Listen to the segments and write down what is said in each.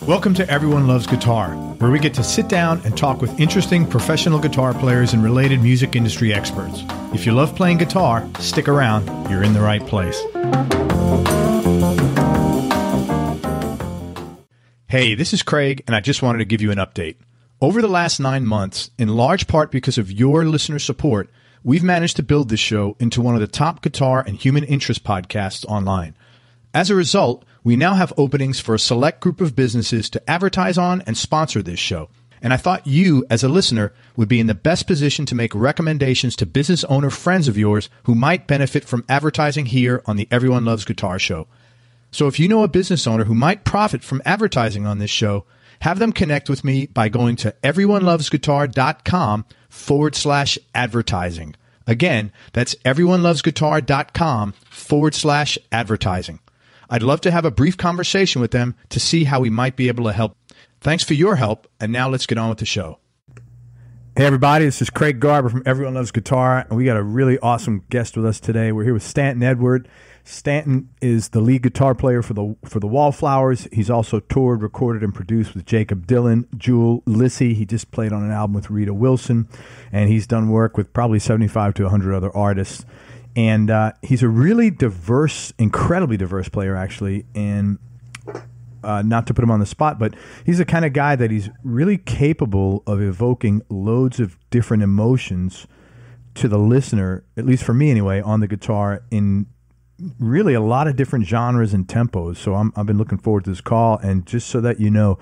Welcome to Everyone Loves Guitar, where we get to sit down and talk with interesting professional guitar players and related music industry experts. If you love playing guitar, stick around. You're in the right place. Hey, this is Craig, and I just wanted to give you an update. Over the last 9 months, in large part because of your listener support, we've managed to build this show into one of the top guitar and human interest podcasts online. As a result, we now have openings for a select group of businesses to advertise on and sponsor this show. And I thought you, as a listener, would be in the best position to make recommendations to business owner friends of yours who might benefit from advertising here on the Everyone Loves Guitar show. So if you know a business owner who might profit from advertising on this show, have them connect with me by going to everyonelovesguitar.com/advertising. Again, that's everyonelovesguitar.com/advertising. I'd love to have a brief conversation with them to see how we might be able to help. Thanks for your help, and now let's get on with the show. Hey, everybody, this is Craig Garber from Everyone Loves Guitar, and we got a really awesome guest with us today. We're here with Stanton Edward. Stanton is the lead guitar player for the Wallflowers. He's also toured, recorded, and produced with Jacob Dylan, Jewel, Lissy. He just played on an album with Rita Wilson, and he's done work with probably 75 to 100 other artists. And he's a really diverse, incredibly diverse player, actually. And not to put him on the spot, but he's the kind of guy that he's really capable of evoking loads of different emotions to the listener, at least for me anyway, on the guitar in really a lot of different genres and tempos. So I've been looking forward to this call. And just so that you know,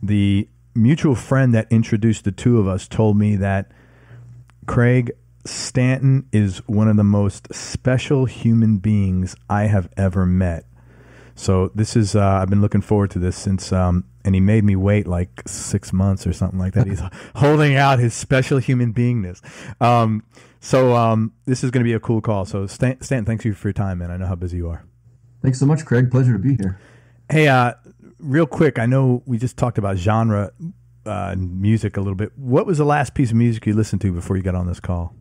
the mutual friend that introduced the two of us told me that Craig, Stanton is one of the most special human beings I have ever met. So this is, I've been looking forward to this since, and he made me wait like 6 months or something like that. He's holding out his special human beingness. So this is going to be a cool call. So Stanton, thanks you for your time, man. I know how busy you are. Thanks so much, Craig. Pleasure to be here. Hey, real quick, I know we just talked about genre music a little bit. What was the last piece of music you listened to before you got on this call?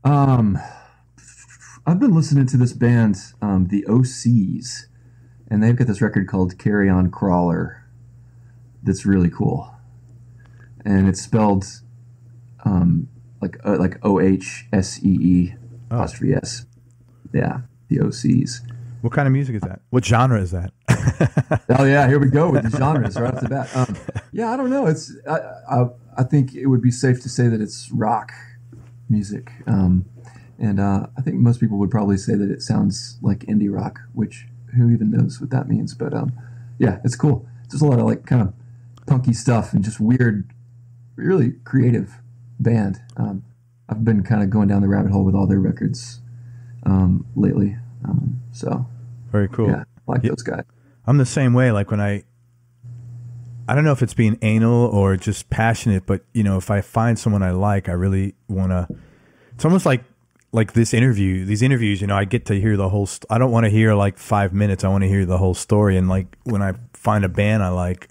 I've been listening to this band, the OCs, and they've got this record called Carry On Crawler that's really cool. And it's spelled like OHSEE apostrophe S. Yeah, the OCs. What kind of music is that? What genre is that? Oh yeah, here we go with the genres right off the bat. Yeah, I don't know. It's I think it would be safe to say that it's rock music, and I think most people would probably say that it sounds like indie rock, which who even knows what that means. But yeah, it's cool. There's a lot of like kind of punky stuff and just weird, really creative band. I've been kind of going down the rabbit hole with all their records lately. So very cool. Yeah, I like those guys. I'm the same way. Like when I don't know if it's being anal or just passionate, but you know, if I find someone I like, I really want to. It's almost like these interviews. You know, I get to hear the whole. I don't want to hear like 5 minutes. I want to hear the whole story. And like when I find a band I like,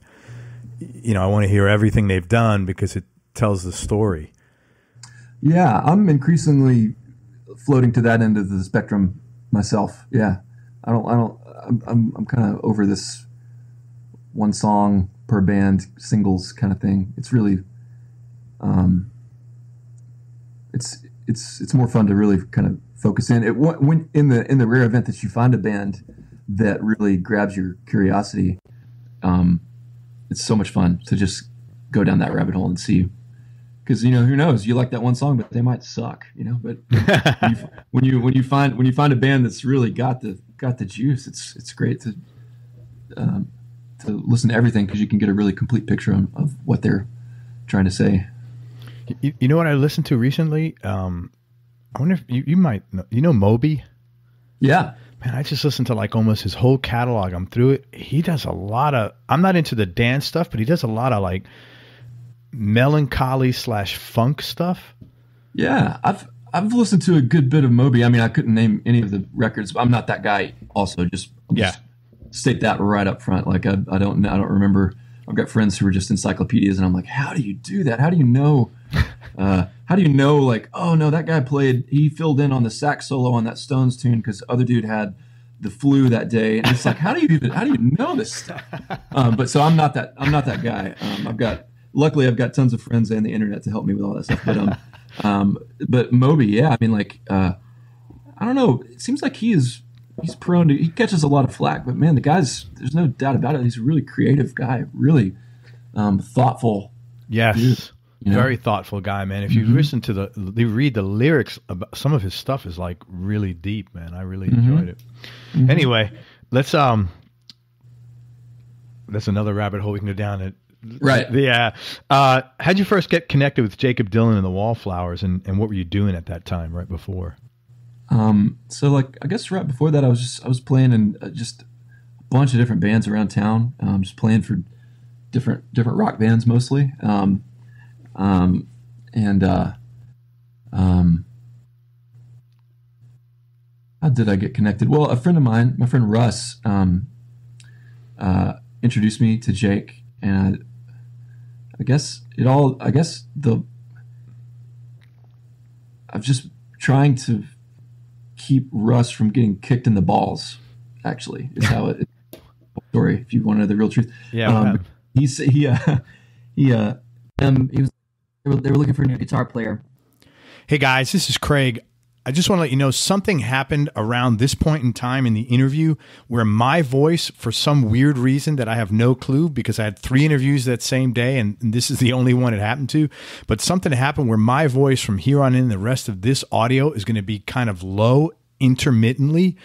you know, I want to hear everything they've done because it tells the story. Yeah, I'm increasingly floating to that end of the spectrum myself. Yeah, I'm kind of over this one song per band singles kind of thing. It's really, it's more fun to really kind of focus in. When in the rare event that you find a band that really grabs your curiosity, it's so much fun to just go down that rabbit hole and see. Because you know, who knows? You like that one song, but they might suck. You know, but when you find a band that's really got the juice, it's great to listen to everything because you can get a really complete picture of what they're trying to say. You know what I listened to recently? I wonder if you might know. You know Moby? Yeah. Man, I just listened to like almost his whole catalog. I'm through it. He does a lot of. I'm not into the dance stuff, but he does a lot of like melancholy / funk stuff. Yeah, I've listened to a good bit of Moby. I mean, I couldn't name any of the records. But I'm not that guy. Also, just state that right up front. Like I don't remember. I've got friends who are just encyclopedias, and I'm like, how do you do that? How do you know? Like, oh no, that guy he filled in on the sax solo on that Stones tune because other dude had the flu that day, and it's like, how do you know this stuff? But so I'm not that guy. Luckily I've got tons of friends and the internet to help me with all that stuff. But Moby, yeah, I mean, like, I don't know. It seems like he's he catches a lot of flack, but man, there's no doubt about it. He's a really creative guy, really thoughtful. Yes. Dude, you know? Very thoughtful guy, man. If you listen to read the lyrics, about some of his stuff is like really deep, man. I really enjoyed it. Anyway, that's another rabbit hole we can go down it. Right. Yeah. How'd you first get connected with Jacob Dylan and the Wallflowers, and what were you doing at that time right before? So like, I guess right before that I was playing in just a bunch of different bands around town. Just playing for different rock bands mostly. How did I get connected? Well, a friend of mine, my friend Russ, introduced me to Jake, and I'm just trying to keep Russ from getting kicked in the balls, actually, is how it story, if you want to know the real truth. Yeah. They were looking for a new guitar player. Hey guys, this is Craig. I just want to let you know something happened around this point in time in the interview where my voice, for some weird reason that I have no clue, because I had 3 interviews that same day and this is the only one it happened to, but something happened where my voice from here on in, the rest of this audio is going to be kind of low intermittently.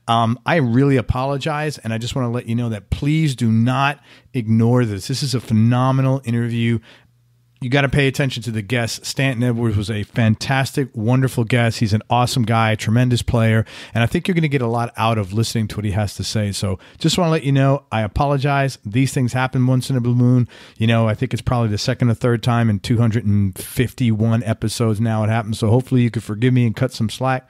I really apologize, and I just want to let you know that please do not ignore this. This is a phenomenal interview. You got to pay attention to the guest. Stanton Edwards was a fantastic, wonderful guest. He's an awesome guy, tremendous player, and I think you're going to get a lot out of listening to what he has to say. So just want to let you know, I apologize. These things happen once in a blue moon. You know, I think it's probably the second or third time in 251 episodes now it happens. So hopefully you could forgive me and cut some slack.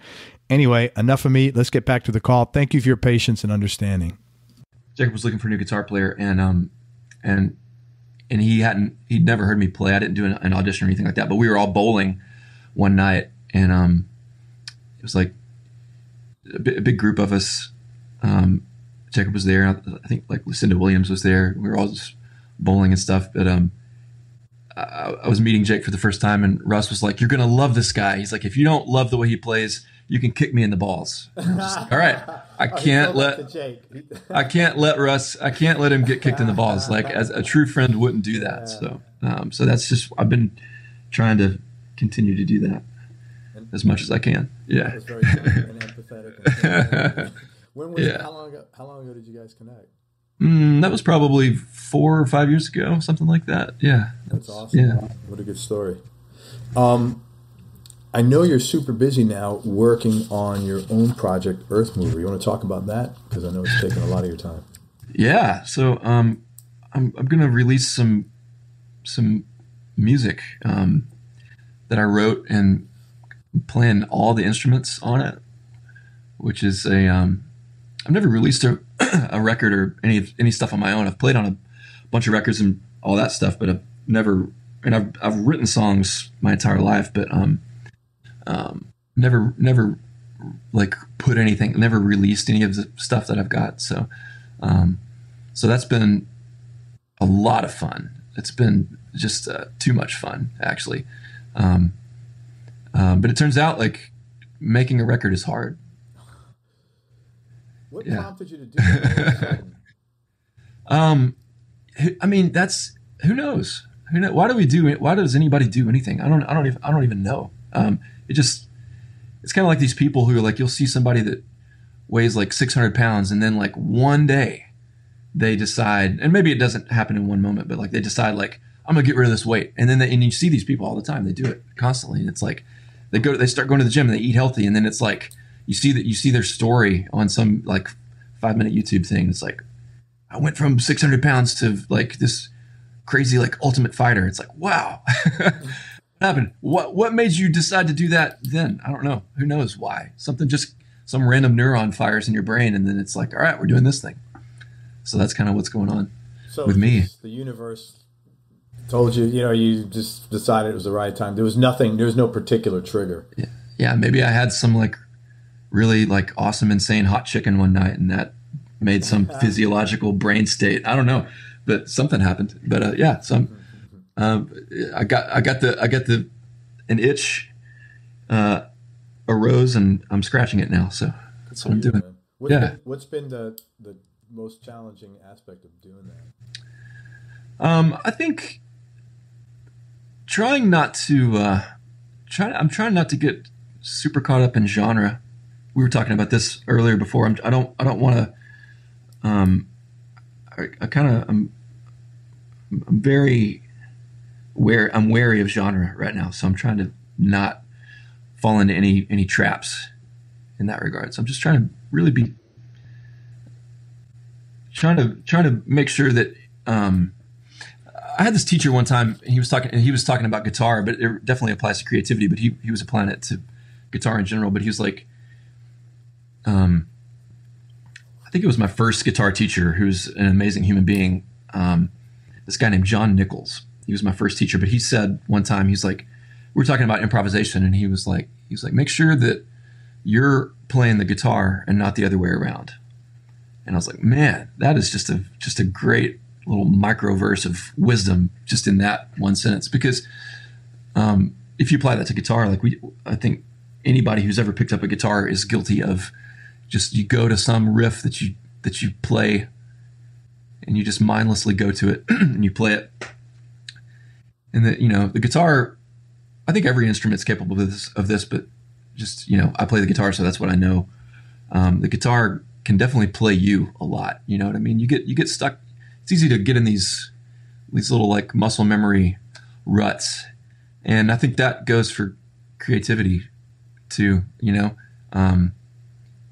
Anyway, enough of me. Let's get back to the call. Thank you for your patience and understanding. Jacob was looking for a new guitar player, and he'd never heard me play. I didn't do an audition or anything like that, but we were all bowling one night, and it was like a big group of us. Jacob was there. I think like Lucinda Williams was there. We were all just bowling and stuff. But I was meeting Jake for the first time, and Russ was like, "You're gonna love this guy." He's like, "If you don't love the way he plays, you can kick me in the balls." I'm just like, all right, I can't let Russ. I can't let him get kicked in the balls. Like, as a true friend wouldn't do that. So that's just, I've been trying to continue to do that as much as I can. Yeah. That was very good and empathetic. How long ago did you guys connect? That was probably 4 or 5 years ago, something like that. Yeah. That's awesome. Yeah. What a good story. I know you're super busy now working on your own project, Earth Mover. You want to talk about that? Because I know it's taking a lot of your time. Yeah. So I'm going to release some music that I wrote and playing all the instruments on it, which is I've never released a record or any stuff on my own. I've played on a bunch of records and all that stuff, but I've never, and I've written songs my entire life, but never like put anything, never released any of the stuff that I've got. So that's been a lot of fun. It's been just too much fun, actually. But it turns out like making a record is hard. What prompted you to do that? I mean, who knows? Why does anybody do anything? I don't even know. It's kind of like these people who are like, you'll see somebody that weighs like 600 pounds and then like one day they decide, and maybe it doesn't happen in one moment, but like they decide like, I'm gonna get rid of this weight. And then and you see these people all the time. They do it constantly. And it's like, they start going to the gym and they eat healthy. And then it's like, you see their story on some like 5-minute YouTube thing. It's like, I went from 600 pounds to like this crazy, like ultimate fighter. It's like, wow. What happened? What made you decide to do that then? I don't know. Who knows why? Some random neuron fires in your brain, and then it's like, all right, we're doing this thing. So that's kind of what's going on with me. The universe told you, you just decided it was the right time. There was no particular trigger. Yeah. Maybe I had some like really like awesome, insane hot chicken one night, and that made some physiological brain state. I don't know, but something happened. But yeah, I got an itch arose, and I'm scratching it now. So that's what I'm doing. What's been the most challenging aspect of doing that? I think I'm trying not to get super caught up in genre. We were talking about this earlier before. I don't want to. I'm very wary of genre right now, so I'm trying to not fall into any traps in that regard. So I'm just trying to really be trying to make sure that I had this teacher one time, and he was talking about guitar, but it definitely applies to creativity, but he was applying it to guitar in general. But he was like, I think it was my first guitar teacher, who's an amazing human being. This guy named John Nichols. He was my first teacher, but he said one time, he's like, we were talking about improvisation, and he was like, make sure that you're playing the guitar and not the other way around. And I was like, man, that is just a great little micro verse of wisdom just in that one sentence. Because if you apply that to guitar, like I think anybody who's ever picked up a guitar is guilty of just, you go to some riff that you play, and you just mindlessly go to it and you play it. And the guitar, I think every instrument's capable of this, but just, I play the guitar, so that's what I know. The guitar can definitely play you a lot. You know what I mean? You get stuck. It's easy to get in these little like muscle memory ruts. And I think that goes for creativity too.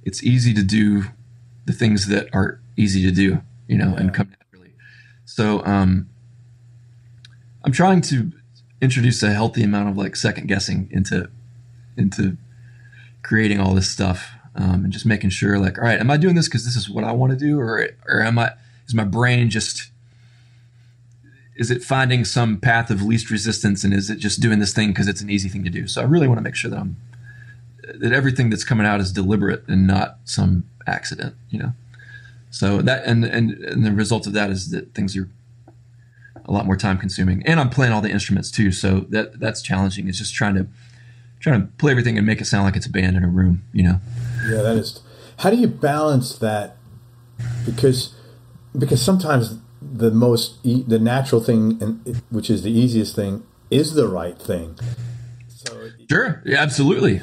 It's easy to do the things that are easy to do, and come naturally. So, I'm trying to introduce a healthy amount of like second guessing into creating all this stuff, and just making sure, like, all right, am I doing this because this is what I want to do, or is my brain is it finding some path of least resistance, and is it just doing this thing because it's an easy thing to do? So I really want to make sure that everything that's coming out is deliberate and not some accident, So that and the result of that is that things are a lot more time consuming, and I'm playing all the instruments too, so that's challenging. It's just trying to play everything and make it sound like it's a band in a room, Yeah, that is. How do you balance that? Because sometimes the natural thing, which is the easiest thing, is the right thing. So sure, yeah, absolutely,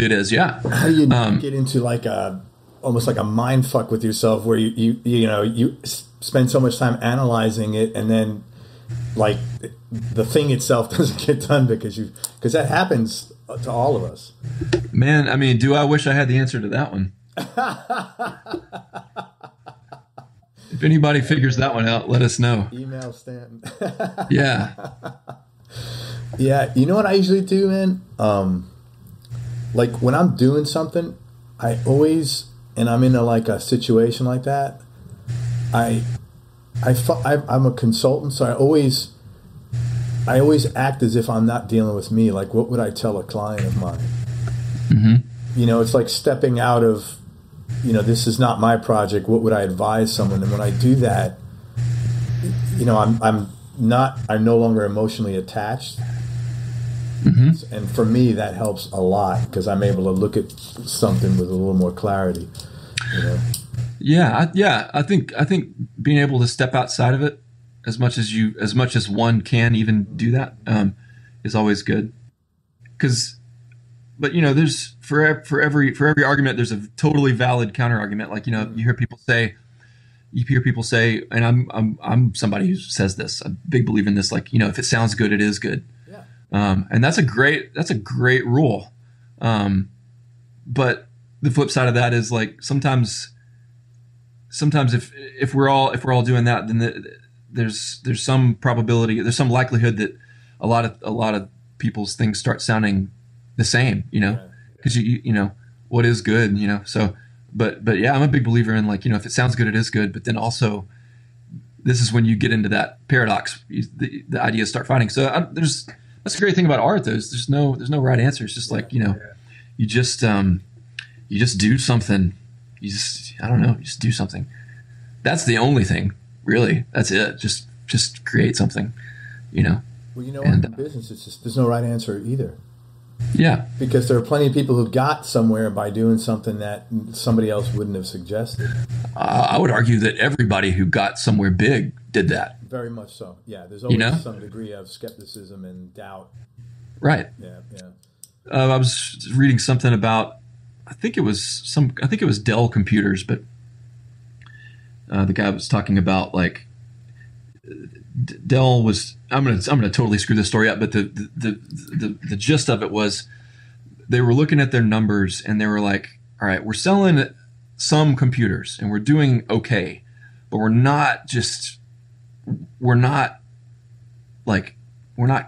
it is. Yeah. How do you get into like almost like a mind fuck with yourself, where you spend so much time analyzing it, and then like the thing itself doesn't get done because that happens to all of us. Man, I mean, do I wish I had the answer to that one? If anybody figures that one out, let us know. Email Stanton. Yeah. Yeah, you know what I usually do, man? Like when I'm doing something, and I'm in a situation like that, I'm a consultant, so I always act as if I'm not dealing with me. Like, what would I tell a client of mine? Mm-hmm. It's like stepping out of, this is not my project. What would I advise someone? And when I do that, I'm no longer emotionally attached. Mm-hmm. And for me, that helps a lot because I'm able to look at something with a little more clarity. Yeah. I think being able to step outside of it as much as one can even do that is always good. But there's for every argument there's a totally valid counter argument. Like you hear people say, and I'm somebody who says this. I'm a big believer in this. Like if it sounds good, it is good. Yeah. And that's a great rule. But the flip side of that is like sometimes if we're all doing that, then there's some probability, there's some likelihood that a lot of people's things start sounding the same, because what is good, so but yeah, I'm a big believer in like if it sounds good, it is good, but then also this is when you get into that paradox, the ideas start fighting. So that's the great thing about art, though, is there's no right answer. It's just like you just you just do something. I don't know, you just do something. That's the only thing, really. That's it. Just create something, you know. Well, you know, in business, it's just, there's no right answer either. Yeah. Because there are plenty of people who got somewhere by doing something that somebody else wouldn't have suggested. I would argue that everybody who got somewhere big did that. Very much so. Yeah. There's always some degree of skepticism and doubt. Right. Yeah. Yeah. I was reading something about, I think it was Dell computers, but the guy was talking about like Dell was. I'm gonna totally screw this story up, but the gist of it was they were looking at their numbers and they were like, all right, we're selling some computers and we're doing okay, but we're not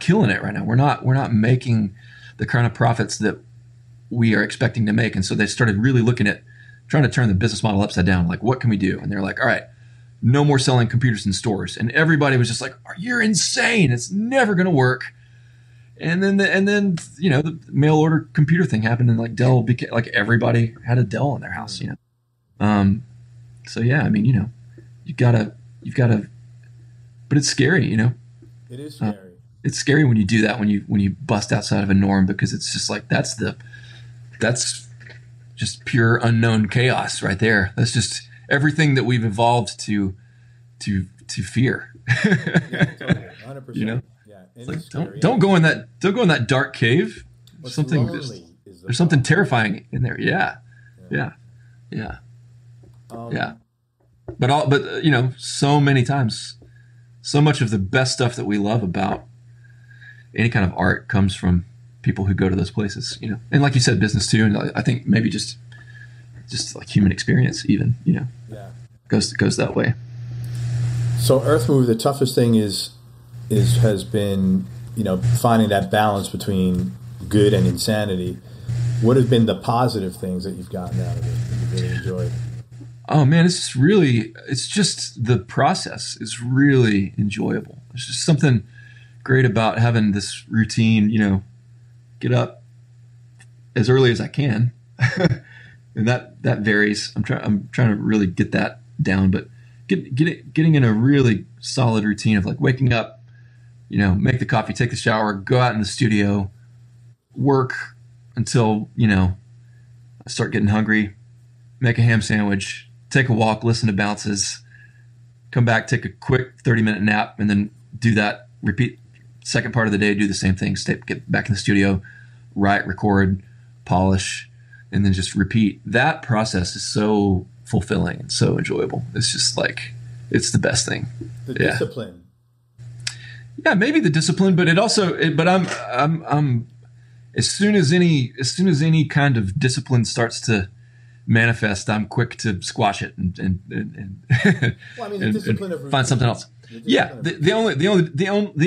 killing it right now. We're not making the kind of profits that we are expecting to make. And so they started really looking at trying to turn the business model upside down. Like, what can we do? And they're like, all right, no more selling computers in stores. And everybody was just like, you're insane. It's never going to work. And then, you know, the mail order computer thing happened and like Dell became like everybody had a Dell in their house, you know? So yeah, I mean, you know, you've got to, but it's scary, you know? It is scary. It's scary when you do that, when you bust outside of a norm, because it's just like, that's just pure unknown chaos right there. That's just everything that we've evolved to fear. Yeah, totally. 100%. You know? Yeah. It's like, don't go in that dark cave. There's something terrifying in there. Yeah. Yeah. But you know, so many times, so much of the best stuff that we love about any kind of art comes from people who go to those places, you know, and like you said, business too. And I think maybe just like human experience, even, you know, goes that way. So Earth Move, the toughest thing has been, you know, finding that balance between good and insanity. What have been the positive things that you've gotten out of it that you really enjoyed? Oh man, it's just the process is really enjoyable. There's just something great about having this routine, you know, get up as early as I can. And that varies. I'm trying to really get that down, but getting in a really solid routine of like waking up, you know, make the coffee, take the shower, go out in the studio, work until, you know, I start getting hungry, make a ham sandwich, take a walk, listen to bounces, come back, take a quick 30-minute nap, and then do that, repeat second part of the day, do the same thing, get back in the studio, write, record, polish, and then just repeat. That process is so fulfilling and so enjoyable. It's just like, it's the best thing. The discipline. Yeah, maybe the discipline, but but I'm as soon as any kind of discipline starts to manifest, I'm quick to squash it and well, I mean, the discipline of routine, find something else. Yeah, the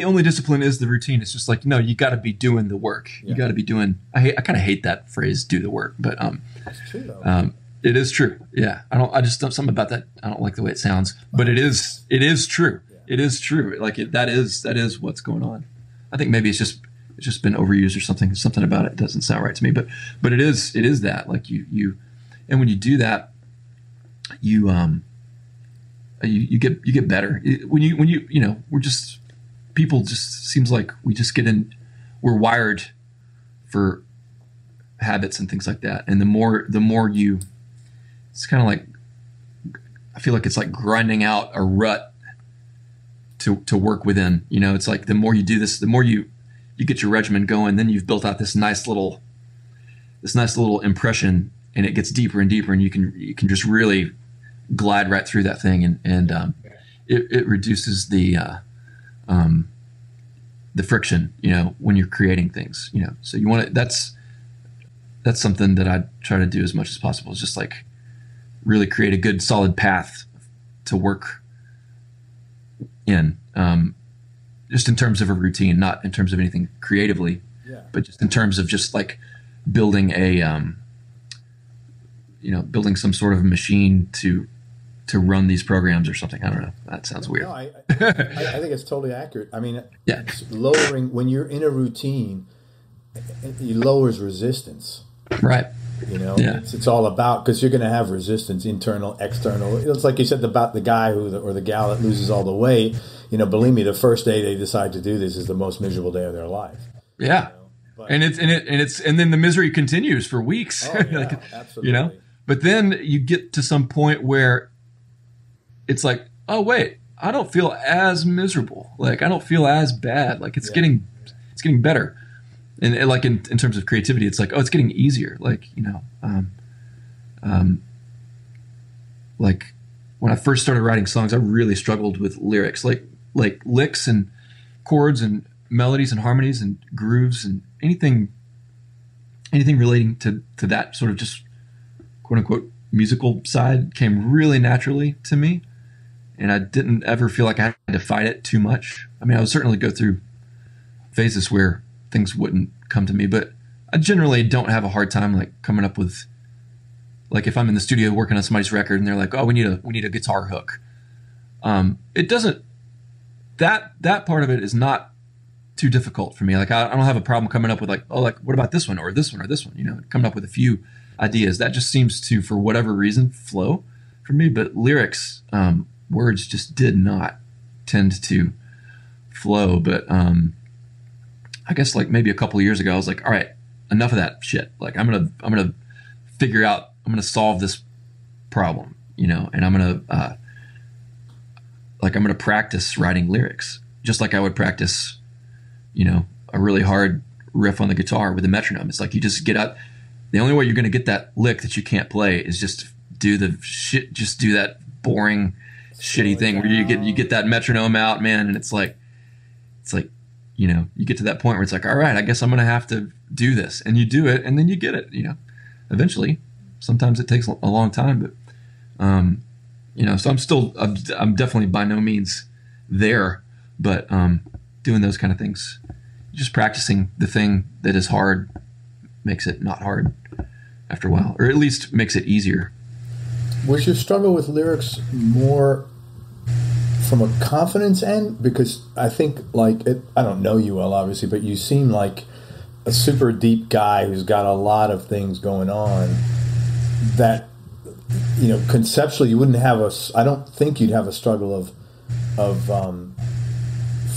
only discipline is the routine. It's just like, no, you got to be doing the work. Yeah. You got to be doing. I kind of hate that phrase, "do the work," but it's true though. It is true. Yeah, I just don't something about that. I don't like the way it sounds, but it is true. Yeah. It is true. Like that is what's going on. I think maybe it's just been overused or something. Something about it doesn't sound right to me, but it is that, like you, and when you do that, you get better. When you know, people just seems like we just we're wired for habits and things like that. And the more you, it's kind of like, I feel like it's like grinding out a rut to work within, you know. It's like the more you do this, the more you get your regimen going, then you've built out this nice little impression, and it gets deeper and deeper, and you can just really glide right through that thing, and it reduces the friction, you know, when you're creating things, you know. So you want to, that's something that I try to do as much as possible, is just like really create a good solid path to work in, just in terms of a routine, not in terms of anything creatively, but just in terms of just like building building some sort of machine to run these programs or something. I don't know. That sounds weird. No, I think it's totally accurate. I mean, it's lowering, when you're in a routine, it lowers resistance. Right. You know, Yeah. it's all about, because you're going to have resistance, internal, external. It's like you said about the guy or the gal that loses all the weight. You know, believe me, the first day they decide to do this is the most miserable day of their life. Yeah. You know? But, And then the misery continues for weeks. oh, yeah, absolutely. You know, but then you get to some point where it's like, oh wait, I don't feel as miserable. Like I don't feel as bad. Like it's getting better. And like in terms of creativity, it's like, oh, it's getting easier. Like, you know, like when I first started writing songs, I really struggled with lyrics, like licks and chords and melodies and harmonies and grooves and anything relating to that sort of just quote unquote musical side came really naturally to me. And I didn't ever feel like I had to fight it too much. I mean, I would certainly go through phases where things wouldn't come to me, but I generally don't have a hard time like coming up with, like if I'm in the studio working on somebody's record and they're like, oh, we need a guitar hook. It doesn't, that part of it is not too difficult for me. Like I don't have a problem coming up with like, oh, like what about this one or this one or this one, you know, coming up with a few ideas. That just seems to, for whatever reason, flow for me. But lyrics, words just did not tend to flow. But I guess like maybe a couple of years ago, I was like, all right, enough of that shit. Like I'm gonna figure out, I'm gonna solve this problem, you know, and I'm gonna practice writing lyrics just like I would practice, you know, a really hard riff on the guitar with a metronome. It's like you just get out. The only way you're gonna get that lick that you can't play is just do that boring, shitty thing where you get that metronome out, man, and it's like, you know, you get to that point where it's like, all right, I guess I'm going to have to do this. And you do it, and then you get it, you know, eventually. Sometimes it takes a long time, but, you know, so I'm definitely by no means there, but doing those kind of things, just practicing the thing that is hard makes it not hard after a while, or at least makes it easier. Was your struggle with lyrics more from a confidence end? Because I think I don't know you well, obviously, but you seem like a super deep guy who's got a lot of things going on that, you know, conceptually you wouldn't have I don't think you'd have a struggle of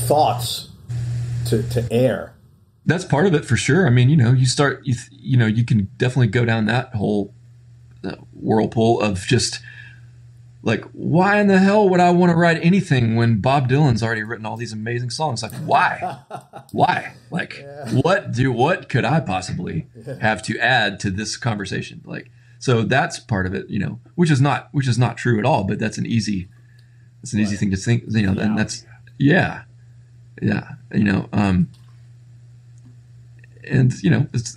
thoughts to air. That's part of it for sure. I mean, you know, you can definitely go down that whole whirlpool of just like, why in the hell would I want to write anything when Bob Dylan's already written all these amazing songs? Like, why? Like, what could I possibly have to add to this conversation? Like, so that's part of it, you know, which is not true at all, but that's an easy thing to think, you know, and that's, yeah, you know, and, you know, it's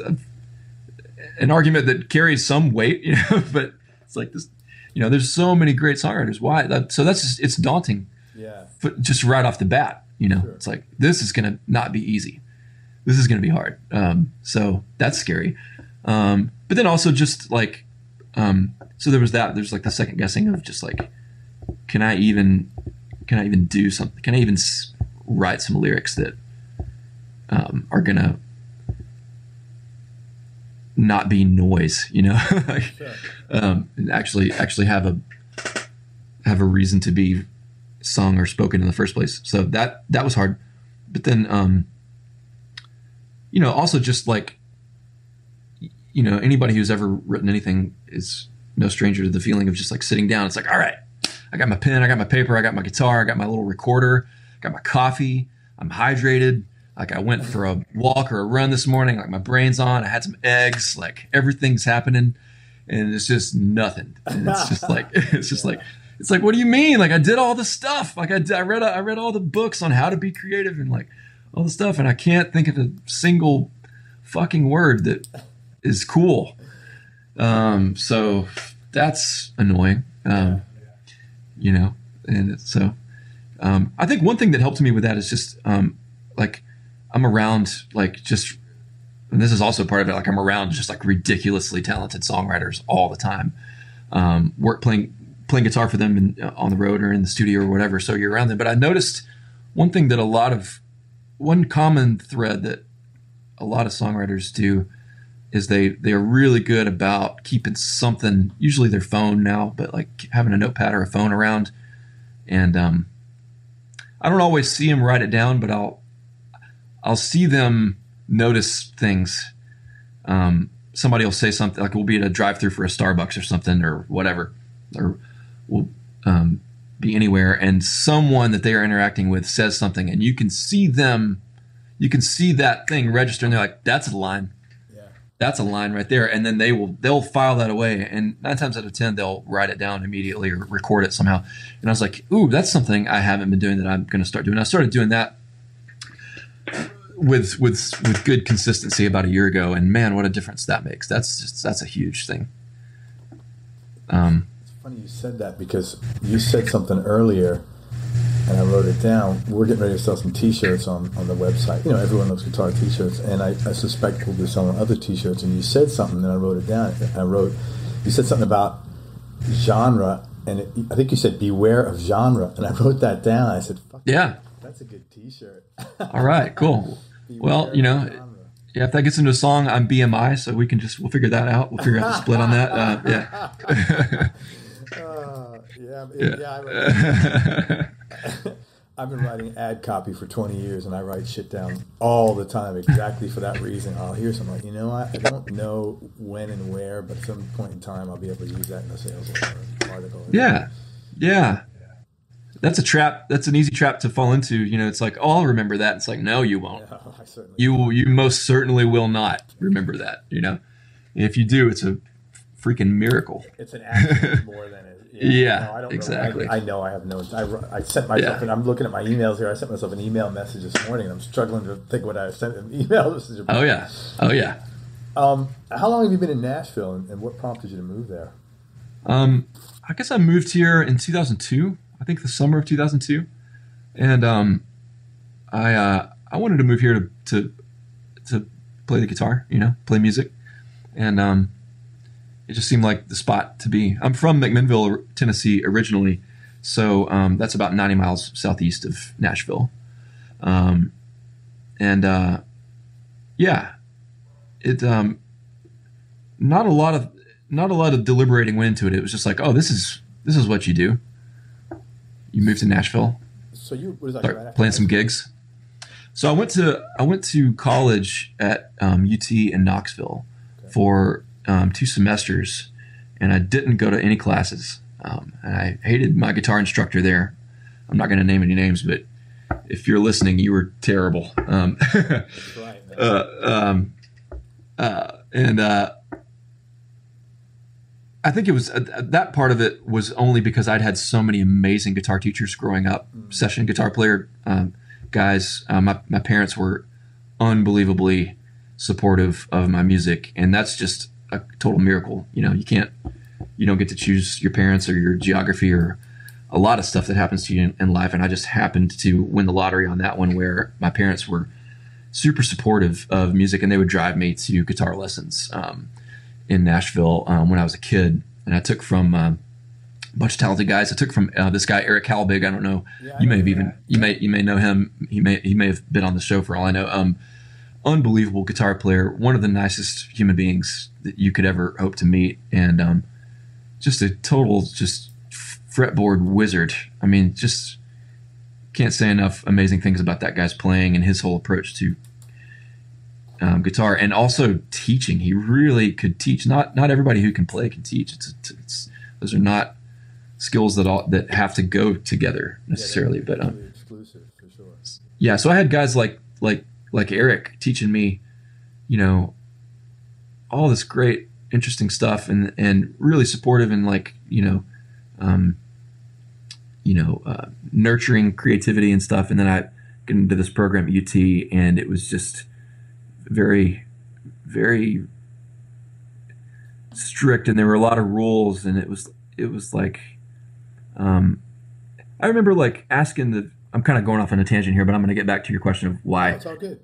an argument that carries some weight, you know, but it's like this, you know, there's so many great songwriters. Why? So that's just, it's daunting. Yeah. But just right off the bat, you know, It's like, this is going to not be easy. This is going to be hard. So that's scary. But then also just like, so there was that, there's like the second guessing of just like, can I even do something? Can I even write some lyrics that, are going to not be noise, you know, like, and actually have a reason to be sung or spoken in the first place. So that was hard. But then, you know, also just like, you know, anybody who's ever written anything is no stranger to the feeling of just like sitting down. It's like, all right, I got my pen, I got my paper, I got my guitar, I got my little recorder, got my coffee, I'm hydrated. Like I went for a walk or a run this morning, like my brain's on, I had some eggs, like everything's happening and it's just nothing. And it's just like, it's like, what do you mean? Like I did all the stuff. Like I read all the books on how to be creative and like all the stuff. And I can't think of a single fucking word that is cool. So that's annoying. You know, and so, I think one thing that helped me with that is just, like, I'm around like just, and this is also part of it. Like I'm around just like ridiculously talented songwriters all the time. Playing guitar for them on the road or in the studio or whatever. So you're around them. But I noticed one common thread that a lot of songwriters do is they are really good about keeping something, usually their phone now, but like having a notepad or a phone around. And I don't always see them write it down, but I'll see them notice things. Somebody will say something, like we'll be at a drive-through for a Starbucks or something or whatever, or we'll be anywhere, and someone that they are interacting with says something, and you can see that thing register, and they're like, that's a line. Yeah. That's a line right there. And then they'll file that away, and 9 times out of 10, they'll write it down immediately or record it somehow. And I was like, ooh, that's something I haven't been doing that I'm going to start doing. I started doing that with good consistency about a year ago, and man, what a difference that makes. That's a huge thing. It's funny you said that, because you said something earlier and I wrote it down. We're getting ready to sell some t-shirts on the website. Everyone loves guitar t-shirts, and I suspect we'll be selling other t-shirts. And you said something, and I wrote it down. You said something about genre, and I think you said beware of genre, and I wrote that down. I said, fuck yeah, that's a good t-shirt. All right, cool. Well, if that gets into a song, I'm BMI, so we'll figure that out. We'll figure out the split on that. I've been writing ad copy for 20 years, and I write shit down all the time exactly for that reason. I'll hear something like, I don't know when and where, but at some point in time I'll be able to use that in a sales article. Yeah. That's a trap. That's an easy trap to fall into. It's like, oh, I'll remember that. It's like, no, you won't. No, I certainly you most certainly will not remember that. If you do, it's a freaking miracle. It's an accident more than it. Yeah, I don't exactly. I know I have no. I sent myself, and I'm looking at my emails here. I sent myself an email message this morning, and I'm struggling to think what I sent an email message about. Oh yeah. How long have you been in Nashville, and what prompted you to move there? I guess I moved here in 2002. I think the summer of 2002, and I wanted to move here to play the guitar, play music, and it just seemed like the spot to be. I'm from McMinnville, Tennessee originally, so that's about 90 miles southeast of Nashville, it not a lot of deliberating went into it. It was just like, oh, this is what you do. You moved to Nashville. So you start playing some gigs. So I went to college at UT in Knoxville for 2 semesters, and I didn't go to any classes. And I hated my guitar instructor there. I'm not going to name any names, but if you're listening, you were terrible. That's right, man. I think it was that part of it was only because I'd had so many amazing guitar teachers growing up, session guitar player guys. My parents were unbelievably supportive of my music, and that's just a total miracle. You don't get to choose your parents or your geography or a lot of stuff that happens to you in life. And I just happened to win the lottery on that one, where my parents were super supportive of music, and they would drive me to guitar lessons in Nashville when I was a kid. And I took from a bunch of talented guys. I took from this guy Eric Halbig. I don't know. Yeah, you may know him. He may have been on the show for all I know. Unbelievable guitar player, one of the nicest human beings that you could ever hope to meet, and just a total fretboard wizard. I mean, just can't say enough amazing things about that guy's playing and his whole approach to guitar, and also teaching. He really could teach. Not everybody who can play can teach. Those are not skills that have to go together necessarily. Yeah, but exclusive for sure. Yeah, so I had guys like Eric teaching me, all this great, interesting stuff, and really supportive, and nurturing creativity and stuff. And then I get into this program at UT, and it was just very, very strict, and there were a lot of rules, and it was like, I remember asking I'm kind of going off on a tangent here, but I'm going to get back to your question of why. That's all good.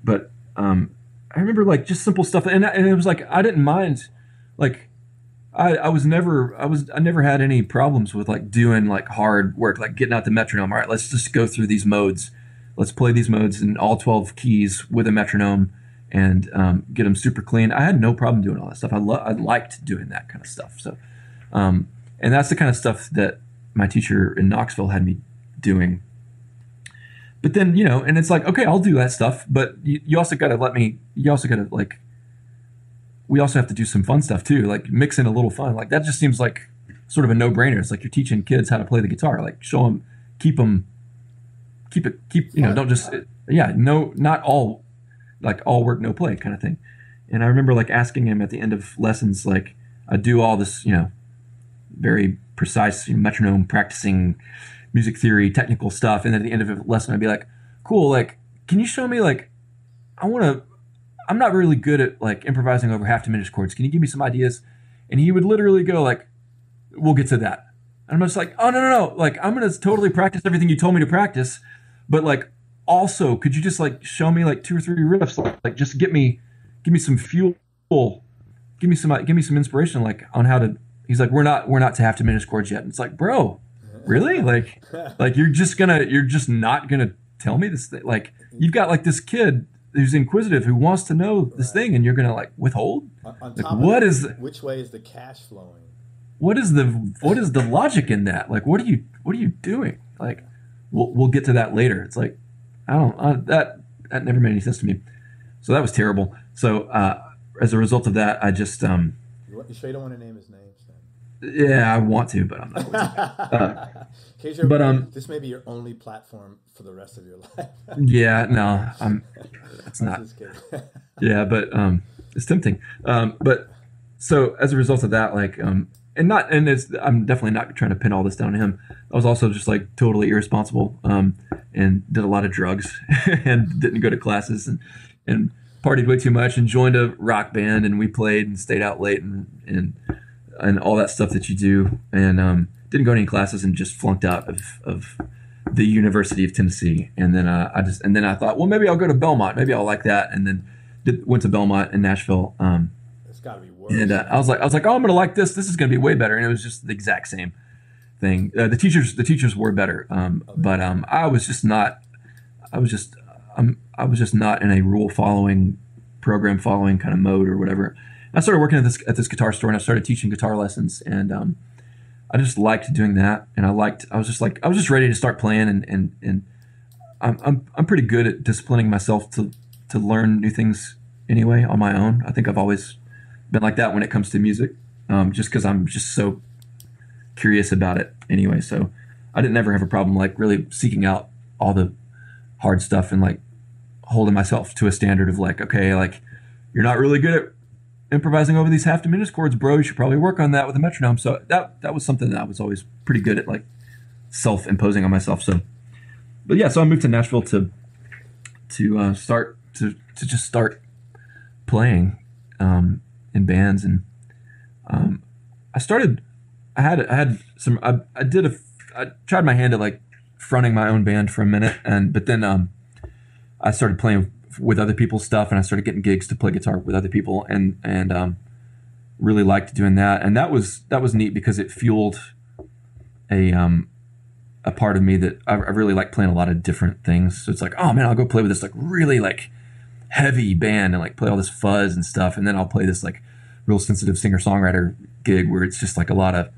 But I remember just simple stuff, and it was I didn't mind, I never had any problems with doing hard work, getting out the metronome. All right, let's just go through these modes. Let's play these modes in all 12 keys with a metronome, and get them super clean. I had no problem doing all that stuff. I liked doing that kind of stuff. So, and that's the kind of stuff that my teacher in Knoxville had me doing. But then, and it's like, okay, I'll do that stuff, but you also got to we also have to do some fun stuff too, like mix in a little fun. Like that just seems like sort of a no-brainer. It's like you're teaching kids how to play the guitar. Like show them, keep, don't just, not all, like all work, no play kind of thing. And I remember like asking him at the end of lessons, like I do all this, very precise metronome practicing, music theory, technical stuff. And then at the end of a lesson, I'd be like, cool, like, can you show me, like, I'm not really good at like improvising over half diminished chords. Can you give me some ideas? And he would literally go like, we'll get to that. And I'm just like, oh, no. Like, I'm going to totally practice everything you told me to practice. But like, also, could you just like show me like 2 or 3 riffs? Like just give me some fuel. Give me some inspiration, like on how to, he's like, we're not to half diminished chords yet. And it's like, bro, really? Like you're just not going to tell me this thing. Like you've got like this kid who's inquisitive, who wants to know this thing, and you're going to like withhold? On like, top what of is that, which way is the cash flowing? What is the logic in that? Like, what are you doing? Like, we'll get to that later. It's like, that never made any sense to me. So that was terrible. So, as a result of that, I just, You sure you don't want to name his name, Stan? Yeah, I want to, but I'm not going to. But this may be your only platform for the rest of your life. Yeah, no, it's not. Just kidding. Yeah, but it's tempting. But so as a result of that, like, I'm definitely not trying to pin all this down to him. I was also just like totally irresponsible, and did a lot of drugs and didn't go to classes and partied way too much and joined a rock band, and we played and stayed out late and all that stuff that you do, and didn't go to any classes and just flunked out of the University of Tennessee. And then I thought, well, maybe I'll go to Belmont. Maybe I'll like that. And then went to Belmont in Nashville. It's got to be worse. And I was like, oh, I'm going to like this. This is going to be way better. And it was just the exact same thing. The teachers were better. But I was just not in a rule following, program following kind of mode or whatever. I started working at this guitar store, and I started teaching guitar lessons, and I just liked doing that. And I was just ready to start playing, and I'm pretty good at disciplining myself to learn new things anyway on my own. I think I've always been like that when it comes to music, just because I'm just so curious about it anyway. So I didn't ever have a problem like really seeking out all the hard stuff and like holding myself to a standard of like, okay, like you're not really good at improvising over these half diminished chords, bro. You should probably work on that with a metronome. So that was something that I was always pretty good at, like self-imposing on myself. So, but yeah, so I moved to Nashville to start playing in bands, and I tried my hand at like fronting my own band for a minute, but then I started playing with other people's stuff, and I started getting gigs to play guitar with other people, and really liked doing that. And that was neat because it fueled a part of me that I really like playing a lot of different things. So it's like, oh man, I'll go play with this like really like heavy band and like play all this fuzz and stuff, and then I'll play this like real sensitive singer-songwriter gig where it's just like a lot of,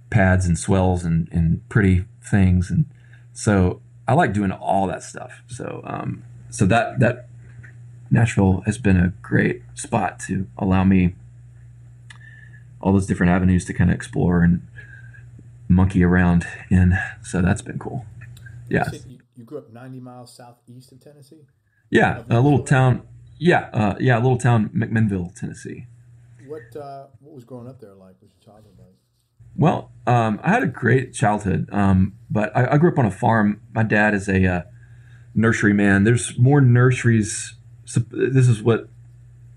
pads and swells and pretty things. And so I like doing all that stuff. So so that Nashville has been a great spot to allow me all those different avenues to kind of explore and monkey around in. So that's been cool. Yeah. You grew up 90 miles southeast of Tennessee? Yeah, a little town. Yeah, a little town, McMinnville, Tennessee. What was growing up there like? What was your childhood like? Well, I had a great childhood, but I grew up on a farm. My dad is a nursery man. There's more nurseries. So this is what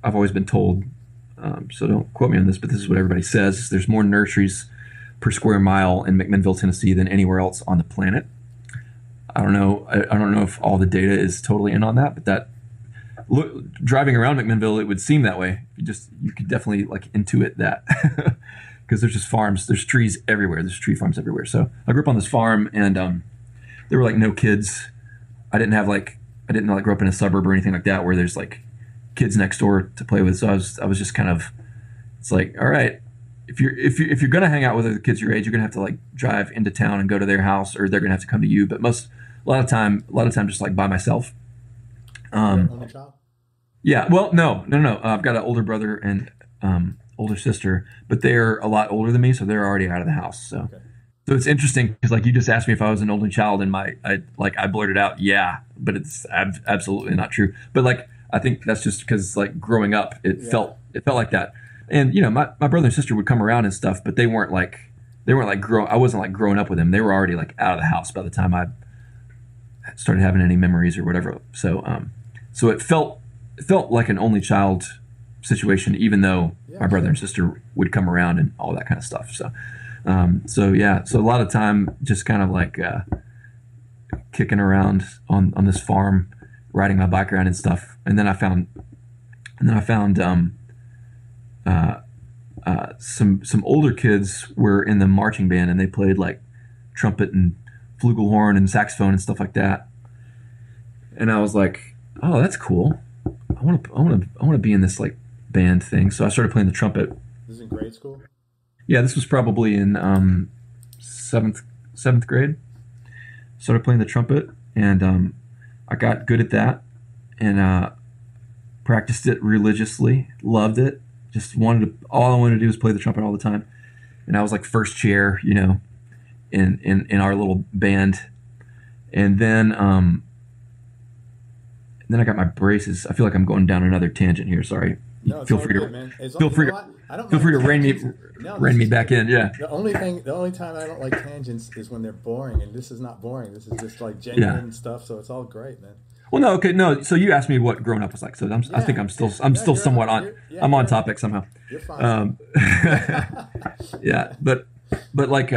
I've always been told. So don't quote me on this, but this is what everybody says. There's more nurseries per square mile in McMinnville, Tennessee than anywhere else on the planet. I don't know. I don't know if all the data is totally in on that, but driving around McMinnville, it would seem that way. You could definitely like intuit that because there's just farms. There's trees everywhere. There's tree farms everywhere. So I grew up on this farm, and there were like no kids. I didn't have like I didn't like grow up in a suburb or anything like that where there's like kids next door to play with. So I was just kind of, it's like, all right, if you're gonna hang out with other kids your age, you're gonna have to like drive into town and go to their house, or they're gonna have to come to you. But a lot of time just like by myself. Only child? Yeah. Well, no. I've got an older brother and older sister, but they're a lot older than me, so they're already out of the house. So, Okay. so it's interesting because like you just asked me if I was an only child, and I blurted out, yeah, but it's absolutely not true. But like I think that's just because like growing up, it felt like that. And you know, my brother and sister would come around and stuff, but I wasn't like growing up with them. They were already like out of the house by the time I started having any memories or whatever. So so it felt like an only child situation, even though my brother and sister would come around and all that kind of stuff. So so a lot of time just kind of like kicking around on this farm, riding my bike around and stuff. And then I found some older kids were in the marching band, and they played like trumpet and flugelhorn and saxophone and stuff like that. And I was like, oh, that's cool. I want to be in this like band thing. So I started playing the trumpet. This is in grade school? Yeah, this was probably in seventh grade. Started playing the trumpet, and I got good at that, and practiced it religiously. Loved it. Just all I wanted to do was play the trumpet all the time. And I was like first chair, you know, in our little band. And then I got my braces. I feel like I'm going down another tangent here. Sorry. No, feel free to rein me back in. Yeah. The only time I don't like tangents is when they're boring, and this is not boring. This is just like genuine stuff. So it's all great, man. Well, no, okay, no. So you asked me what growing up was like. So I think I'm still somewhat on. I'm on topic somehow. You're fine. Yeah, but like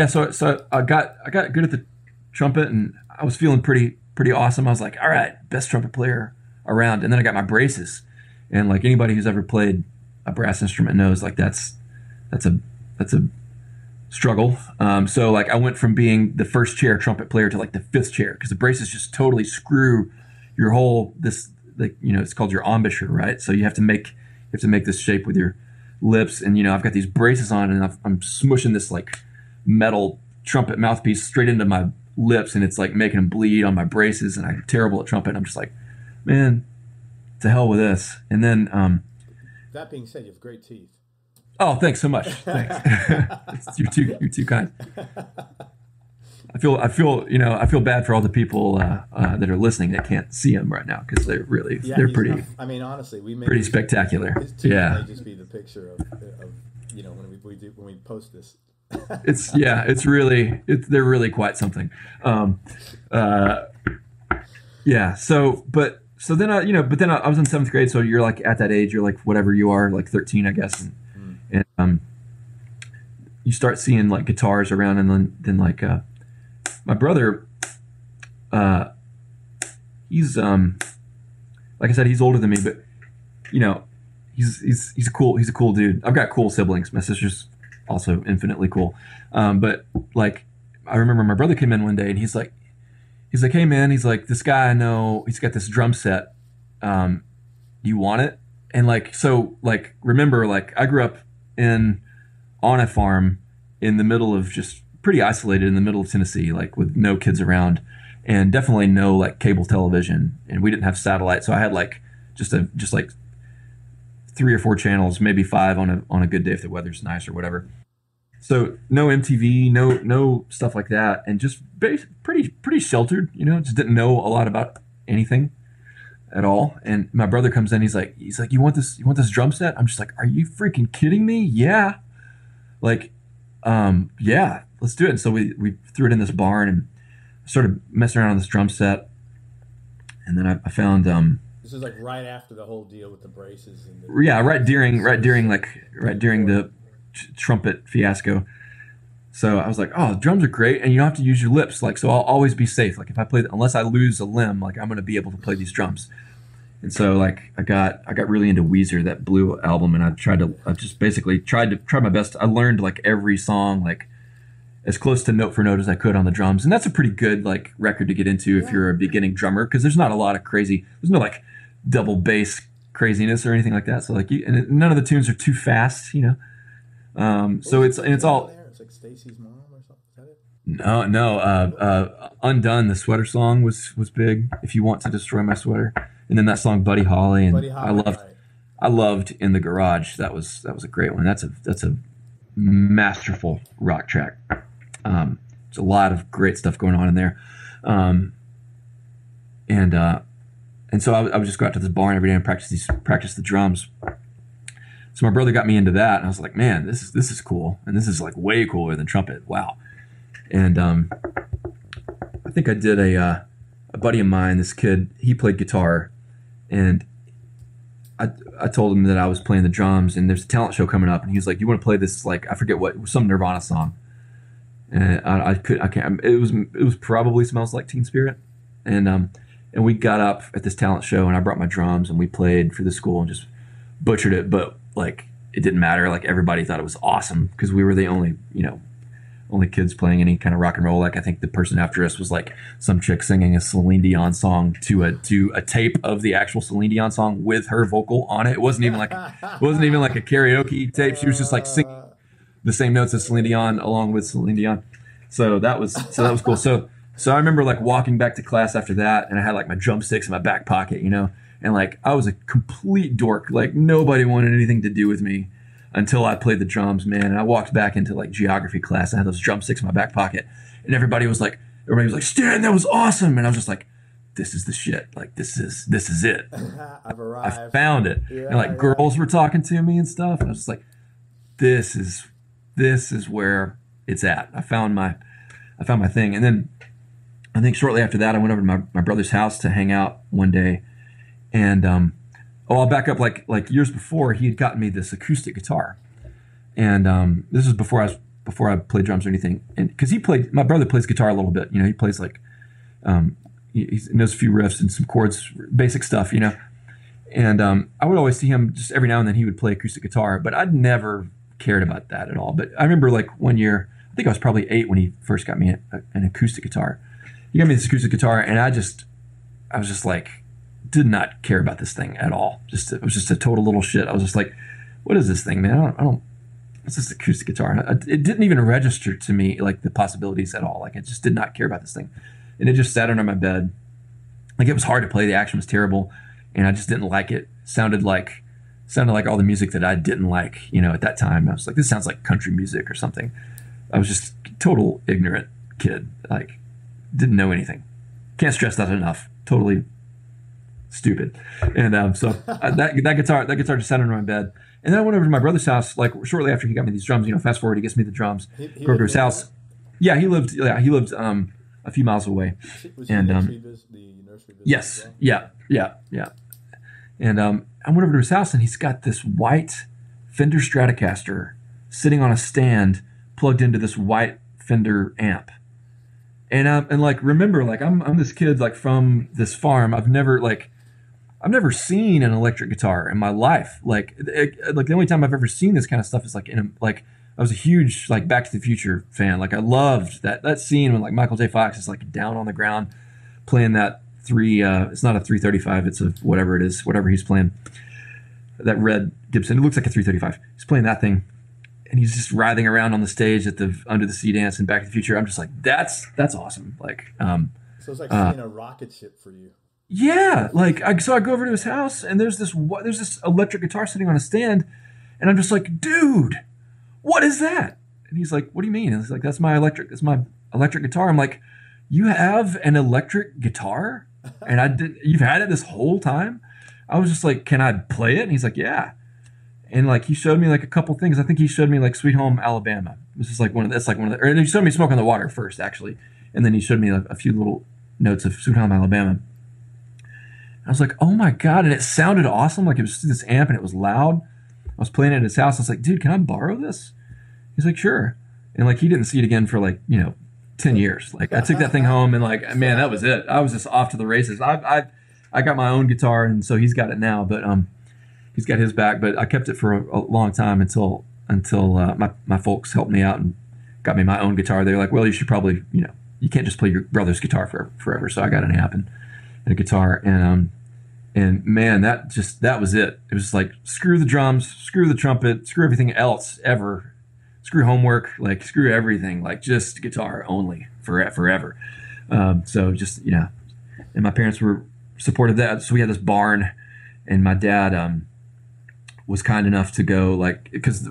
So I got good at the trumpet, and I was feeling pretty awesome. I was like, all right, best trumpet player around. And then I got my braces, and like anybody who's ever played a brass instrument knows, like that's a struggle. So like I went from being the first chair trumpet player to like the fifth chair, because the braces just totally screw your whole it's called your embouchure, right? So you have to make this shape with your lips, and I've got these braces on, and I'm smushing this like metal trumpet mouthpiece straight into my lips, and it's like making them bleed on my braces, and I'm terrible at trumpet. I'm just like, man, to hell with this. And then that being said, you have great teeth. Oh, thanks so much. Thanks. You're too kind. I feel bad for all the people that are listening that can't see him right now, because they're pretty. Not, I mean, honestly, pretty spectacular. His teeth may just be the picture of when we post this. They're really quite something. So then I was in seventh grade. So you're like at that age, you're like whatever you are, like 13, I guess. And you start seeing like guitars around, and then like my brother, he's like I said, he's older than me, but he's a cool dude. I've got cool siblings. My sister's also infinitely cool. But like I remember my brother came in one day, and he's like, hey man, he's like, this guy I know, he's got this drum set. You want it? And like, so like, remember, like I grew up on a farm in the middle of, just pretty isolated in the middle of Tennessee, like with no kids around, and definitely no like cable television, and we didn't have satellite. So I had like just like 3 or 4 channels, maybe 5 on a good day if the weather's nice or whatever. So no MTV, no stuff like that, and just pretty sheltered, just didn't know a lot about anything at all. And my brother comes in, he's like, you want this drum set? I'm just like, are you freaking kidding me? Yeah. Like, yeah, let's do it. And so we threw it in this barn and started messing around on this drum set. And then I found, this is like right after the whole deal with the braces. And right during the trumpet fiasco. So I was like, oh, drums are great, and you don't have to use your lips. Like, so I'll always be safe. Like if I play, unless I lose a limb, like I'm going to be able to play these drums. And so like I got really into Weezer, that Blue album, and I just basically tried my best. I learned like every song, like as close to note for note as I could on the drums. And that's a pretty good like record to get into if you're a beginning drummer, because there's not a lot of there's no like double bass craziness or anything like that. So like none of the tunes are too fast, you know. So it's all. It's like Stacy's mom or something. Is that it? No. Undone, the sweater song was big. If You Want to Destroy My Sweater, and then that song Buddy Holly, and Buddy Holly, I loved In the Garage. That was a great one. That's a masterful rock track. There's a lot of great stuff going on in there, and so I would just go out to this barn every day and practice the drums. So my brother got me into that, and I was like, man, this is cool, and this is like way cooler than trumpet. Wow. And I think I did a buddy of mine, this kid, he played guitar, and I told him that I was playing the drums, and there's a talent show coming up, and he was like, you want to play this, like, I forget what, some Nirvana song. And I can't, it was probably Smells Like Teen Spirit. And we got up at this talent show, and I brought my drums, and we played for the school and just butchered it, but like, it didn't matter. Like, everybody thought it was awesome because we were the only kids playing any kind of rock and roll. Like, I think the person after us was like some chick singing a Celine Dion song to a tape of the actual Celine Dion song with her vocal on it. It wasn't even like a karaoke tape. She was just like singing the same notes as Celine Dion along with Celine Dion. So that was cool. So I remember like walking back to class after that, and I had like my drumsticks in my back pocket, you know, and like I was a complete dork. Like, nobody wanted anything to do with me until I played the drums, man. And I walked back into like geography class. I had those drumsticks in my back pocket, and everybody was like, Stan, that was awesome. And I was just like, this is the shit. Like, this is it. I've arrived. I found it. Yeah, and like girls were talking to me and stuff. And I was just like, this is where it's at. I found my thing. And then I think shortly after that, I went over to my brother's house to hang out one day. And, I'll back up like years before, he had gotten me this acoustic guitar. And this was before I played drums or anything. And because my brother plays guitar a little bit, you know, he plays like, he knows a few riffs and some chords, basic stuff, you know. And I would always see him just every now and then he would play acoustic guitar, but I'd never cared about that at all. But I remember like one year, I think I was probably 8 when he first got me an acoustic guitar. He got me this acoustic guitar, and I was just like, did not care about this thing at all. It was just a total little shit. I was just like, what is this thing, man? I don't what's this acoustic guitar? And it didn't even register to me like the possibilities at all. Like, I just did not care about this thing. And it just sat under my bed. Like, it was hard to play. The action was terrible, and I just didn't like it. Sounded like all the music that I didn't like, you know, at that time. I was like, this sounds like country music or something. I was just total ignorant kid. Like, didn't know anything. Can't stress that enough. Totally stupid. And so that guitar just sat under my bed. And then I went over to my brother's house, like shortly after he got me these drums. You know, fast forward, he gets me the drums. Go over to his house. Yeah, he lived a few miles away. Was and the nursery visit yes, as well? yeah. And I went over to his house, and he's got this white Fender Stratocaster sitting on a stand plugged into this white Fender amp. And like, remember, like, I'm this kid like from this farm. I've never seen an electric guitar in my life. Like the only time I've ever seen this kind of stuff is like I was a huge like Back to the Future fan. Like, I loved that scene when like Michael J. Fox is like down on the ground playing that it's not a 335, it's a whatever he's playing. That red Gibson, it looks like a 335. He's playing that thing, and he's just writhing around on the stage at the Under the Sea dance in Back to the Future. I'm just like, that's awesome. Like, so it's like seeing a rocket ship for you. Yeah, like so I go over to his house, and there's this electric guitar sitting on a stand, and I'm just like, dude, what is that? And he's like, what do you mean? And he's like, that's my electric guitar. I'm like, you have an electric guitar? And you've had it this whole time? I was just like, can I play it? And he's like, yeah. And like, he showed me like a couple things. I think he showed me like Sweet Home Alabama. This is like or he showed me Smoke on the Water first, actually. And then he showed me a few little notes of Sweet Home Alabama. I was like, oh my God. And it sounded awesome. Like, it was this amp, and it was loud. I was playing it at his house. I was like, dude, can I borrow this? He's like, sure. And like, he didn't see it again for like, 10 years. Like, I took that thing home, and like, man, that was it. I was just off to the races. I got my own guitar, and so he's got it now, but he's got his back. But I kept it for a long time until my folks helped me out and got me my own guitar. They're like, well, you should probably, you can't just play your brother's guitar forever. So I got an amp and a guitar, and man, that was it. It was like, screw the drums, screw the trumpet, screw everything else ever, screw homework, like screw everything, like just guitar only forever. So just, and my parents were supportive of that. So we had this barn, and my dad was kind enough to go, like, because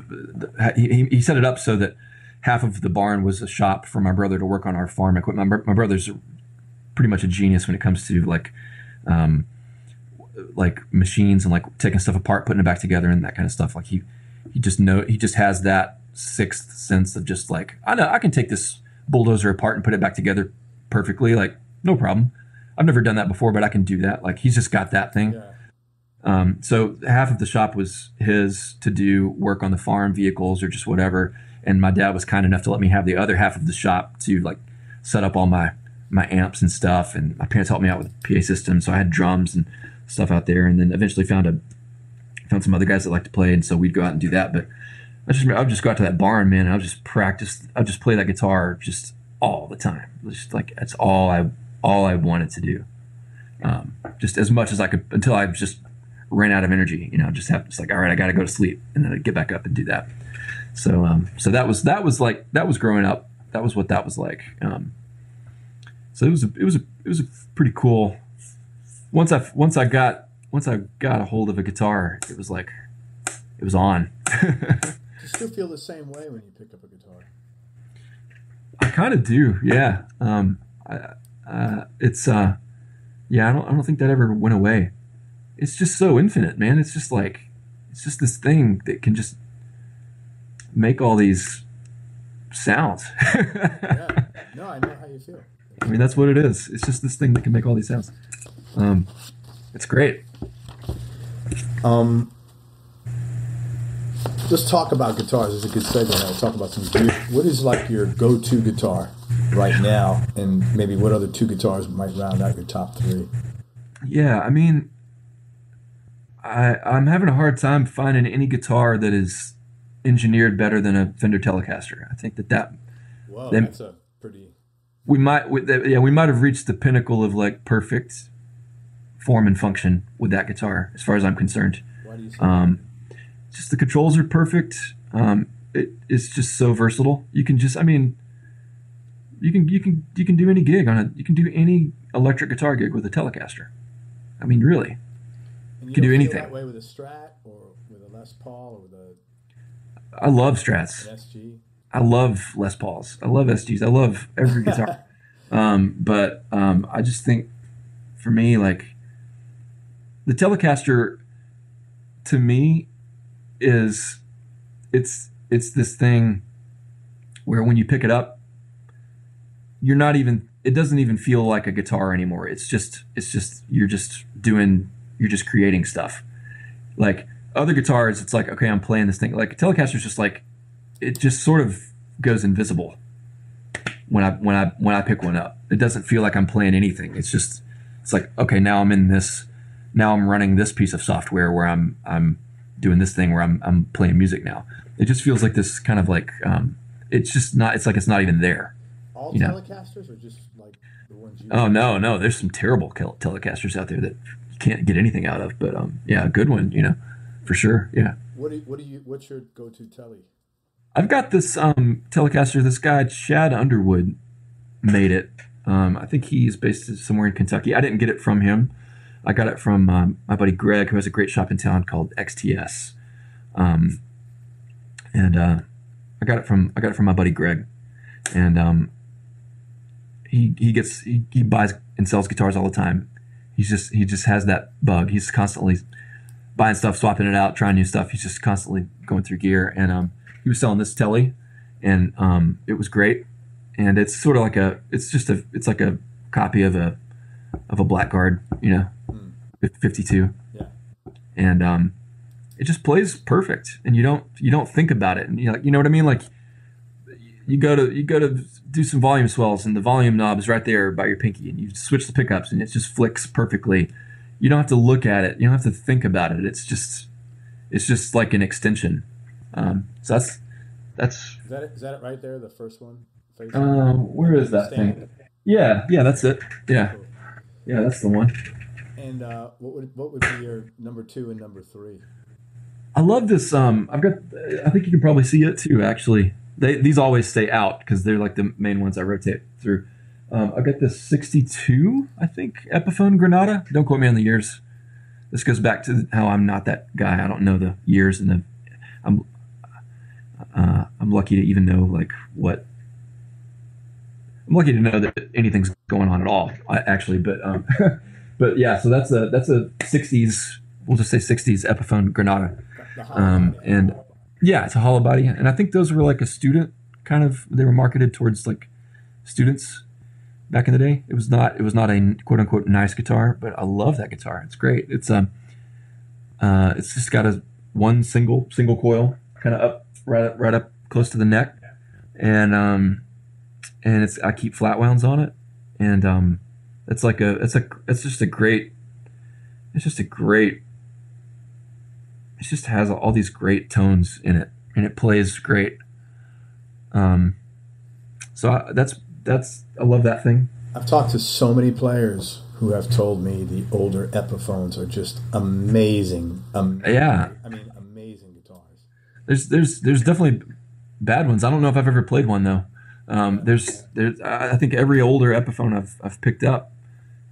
he set it up so that half of the barn was a shop for my brother to work on our farm equipment. My brother's pretty much a genius when it comes to like machines and like taking stuff apart, putting it back together, and that kind of stuff. Like he just has that sixth sense of just like, I know I can take this bulldozer apart and put it back together perfectly, like no problem. I've never done that before, but I can do that. Like he's just got that thing. Yeah. So half of the shop was his to do work on the farm, vehicles, or just whatever. And my dad was kind enough to let me have the other half of the shop to like set up all my amps and stuff. And my parents helped me out with the PA system. So I had drums and stuff out there, and then eventually found some other guys that like to play. And so we'd go out and do that. But I would just go out to that barn, man. And I would just practice. I would just play that guitar just all the time. It was just like, that's all I wanted to do. Just as much as I could, until I just ran out of energy, just like, all right, I got to go to sleep, and then I'd get back up and do that. So that was growing up. That was what that was like. So it was a pretty cool. Once I got a hold of a guitar, it was like, it was on. Do you still feel the same way when you pick up a guitar? I kind of do, yeah. I don't think that ever went away. It's just so infinite, man. It's just this thing that can just make all these sounds. Yeah. No, I know how you feel. I mean, that's what it is. It's just this thing that can make all these sounds. It's great. Let's talk about guitars. It's a good segue. I'll talk about some gear. What is like your go-to guitar right now, and maybe what other two guitars might round out your top three? Yeah, I mean, I'm having a hard time finding any guitar that is engineered better than a Fender Telecaster. I think that. Whoa, that's a pretty. We might have reached the pinnacle of like perfect form and function with that guitar, as far as I'm concerned. Why do you say that? Just the controls are perfect. It's just so versatile. You can just, I mean, you can do any gig on it. You can do any electric guitar gig with a Telecaster. I mean, really. And you can do anything. That way with a Strat or with a Les Paul or with a. I love Strats. An SG. I love Les Pauls. I love SGs. I love every guitar. But I just think, for me, like, the Telecaster, to me, it's this thing where when you pick it up, it doesn't even feel like a guitar anymore. It's just you're just creating stuff. Like other guitars, it's like, okay, I'm playing this thing. Like Telecaster's just like, it just sort of goes invisible when I pick one up. It doesn't feel like I'm playing anything. It's like, okay, now I'm running this piece of software where I'm doing this thing where I'm playing music now. It just feels like this kind of like, it's like it's not even there. All Telecasters or just like the ones you... Oh, no. There's some terrible Telecasters out there that you can't get anything out of, but yeah, a good one, for sure. Yeah. What's your go-to Tele? I've got this Telecaster. This guy, Chad Underwood, made it. I think he's based somewhere in Kentucky. I didn't get it from him. I got it from my buddy Greg, who has a great shop in town called XTS. And I got it from my buddy Greg. And he buys and sells guitars all the time. He just has that bug. He's constantly buying stuff, swapping it out, trying new stuff. He's just constantly going through gear. And he was selling this Tele, and it was great. And it's sort of like it's like a copy of a Blackguard, 52. Yeah. And it just plays perfect, and you don't think about it, and you know what I mean? Like you go to do some volume swells, and the volume knob is right there by your pinky, and you switch the pickups, and it just flicks perfectly. You don't have to look at it. You don't have to think about it. It's just like an extension. So That's Is that it right there? The first one. where is that thing? Yeah, that's it. Yeah, Cool. yeah, that's the one. And what would be your number 2 and number 3? I love this. I've got. I think you can probably see it too. Actually, these always stay out because they're like the main ones I rotate through. I've got this 62, I think, Epiphone Granada. Don't quote me on the years. This goes back to how I'm not that guy. I don't know the years, and I'm lucky to even know like what. I'm lucky to know that anything's going on at all, actually. But but yeah. So that's a 60s. We'll just say 60s Epiphone Granada. And yeah, it's a hollow body, and I think those were like a student kind of. They were marketed towards like students back in the day. It was not a quote unquote nice guitar, but I love that guitar. It's great. It's just got a one single coil kind of up right up close to the neck, and I keep flat wounds on it, and it's just a great. It just has all these great tones in it, and it plays great. So I love that thing. I've talked to so many players who have told me the older Epiphones are just amazing. Yeah. I mean, amazing guitars. There's definitely bad ones. I don't know if I've ever played one though. I think every older Epiphone I've picked up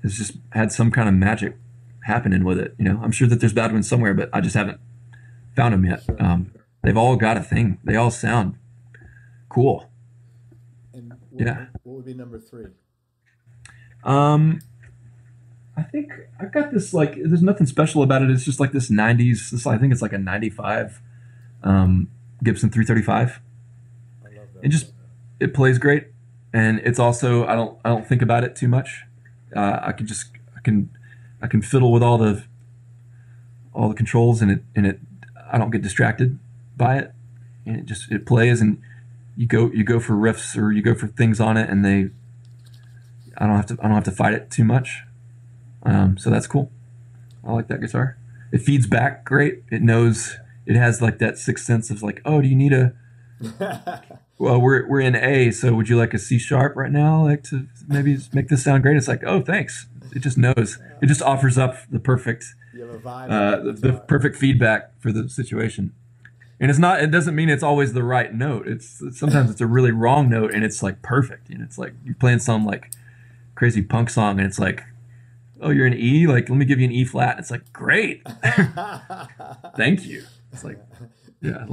has just had some kind of magic happening with it. You know, I'm sure that there's bad ones somewhere, but I just haven't found them yet. Sure. They've all got a thing. They all sound cool. And Yeah. What would be number 3? I think I've got this like. There's nothing special about it. It's just like this '90s. I think it's like a '95 Gibson 335. I love that. It plays great, and it's also I don't think about it too much. I can fiddle with all the controls, and it I don't get distracted by it, and it plays, and you go for riffs or you go for things on it, and I don't have to fight it too much. So that's cool. I like that guitar. It feeds back great. It knows it has like that sixth sense of like, oh, do you need a well, we're in A, so would you like a C sharp right now, like to maybe make this sound great? It's like, oh, thanks. It just knows. It just offers up the perfect, you have a vibe the perfect feedback for the situation. And it doesn't mean it's always the right note. Sometimes it's a really wrong note, and it's like perfect. And it's like you're playing some like crazy punk song, and it's like, oh, you're in E. Like, let me give you an E flat. It's like, great, thank you. It's like, yeah.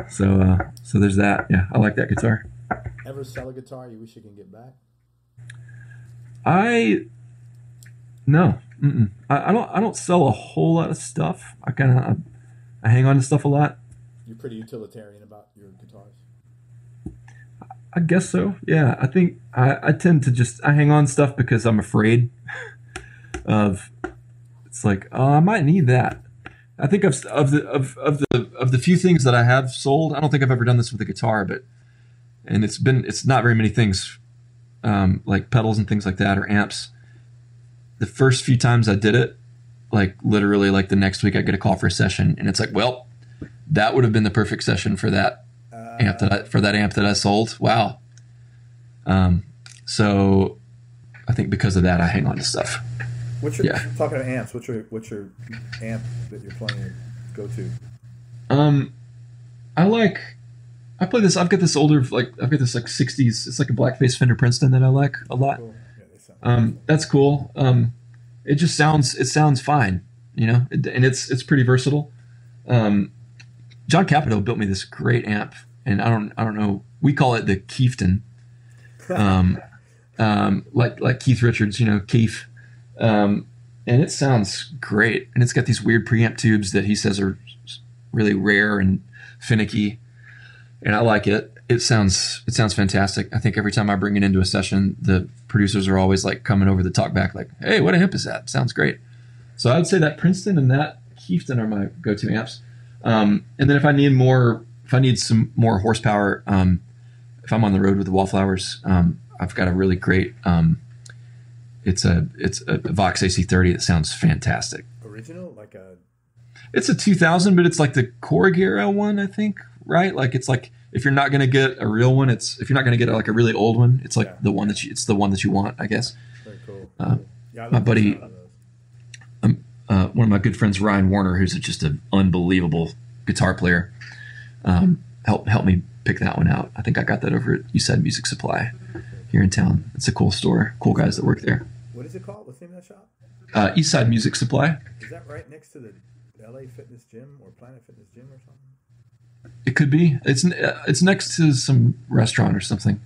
So there's that. Yeah, I like that guitar. Ever sell a guitar you wish you can get back? No. I don't sell a whole lot of stuff. I hang on to stuff a lot. You're pretty utilitarian about your guitars. I guess so. Yeah, I think I tend to I hang on to stuff because I'm afraid of. It's like, oh, I might need that. I think of the few things that I have sold. I don't think I've ever done this with a guitar, it's not very many things, like pedals and things like that or amps. The first few times I did it, like literally like the next week I get a call for a session, and it's like, well, that would have been the perfect session for that amp that I sold. Wow. So I think because of that, I hang on to stuff. Talking about amps, what's your amp that you're playing to go to? I've got this older, I've got this like 60s, it's like a blackface Fender Princeton that I like a lot. Cool. Yeah, they sound that's cool. It sounds fine, you know, and it's pretty versatile. John Capito built me this great amp, and I don't know, we call it the Keefton. Like Keith Richards, you know, Keef. And it sounds great, and it's got these weird preamp tubes that he says are really rare and finicky, and I like it. It sounds fantastic. I think every time I bring it into a session, the producers are always like coming over the talk back, like, "Hey, what amp is that? Sounds great." So I would say that Princeton and that Keefton are my go-to amps. And then if I need some more horsepower, if I'm on the road with the Wallflowers, I've got a really great. It's a Vox AC30 that sounds fantastic. original, like a. It's a 2000, but it's like the Korg era one, I think. right? Like it's like if you're not gonna get a real one, if you're not gonna get like a really old one, it's like the one that you want, I guess. Very cool. My buddy, one of my good friends, Ryan Warner, who's just an unbelievable guitar player, helped me pick that one out. I think I got that over at Eastside Music Supply here in town. It's a cool store, cool guys that work there. What is it called? What's the name of that shop? Eastside Music Supply. Is that right next to the LA Fitness Gym or Planet Fitness Gym or something? It could be. It's next to some restaurant or something.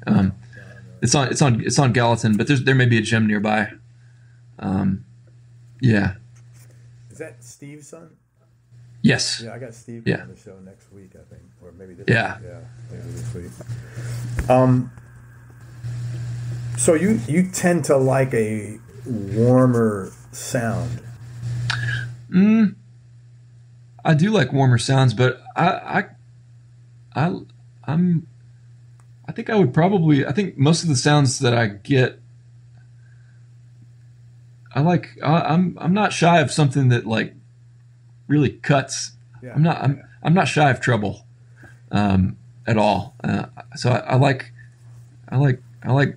It's on Gallatin, but there may be a gym nearby. Yeah. Is that Steve's son? Yes. Yeah, I got Steve on the show next week, I think, or maybe this week. Yeah, maybe this week. So you tend to like a warmer sound. I do like warmer sounds, but I think most of the sounds that I get, I'm not shy of something that like really cuts. Yeah. I'm not shy of treble at all. So I like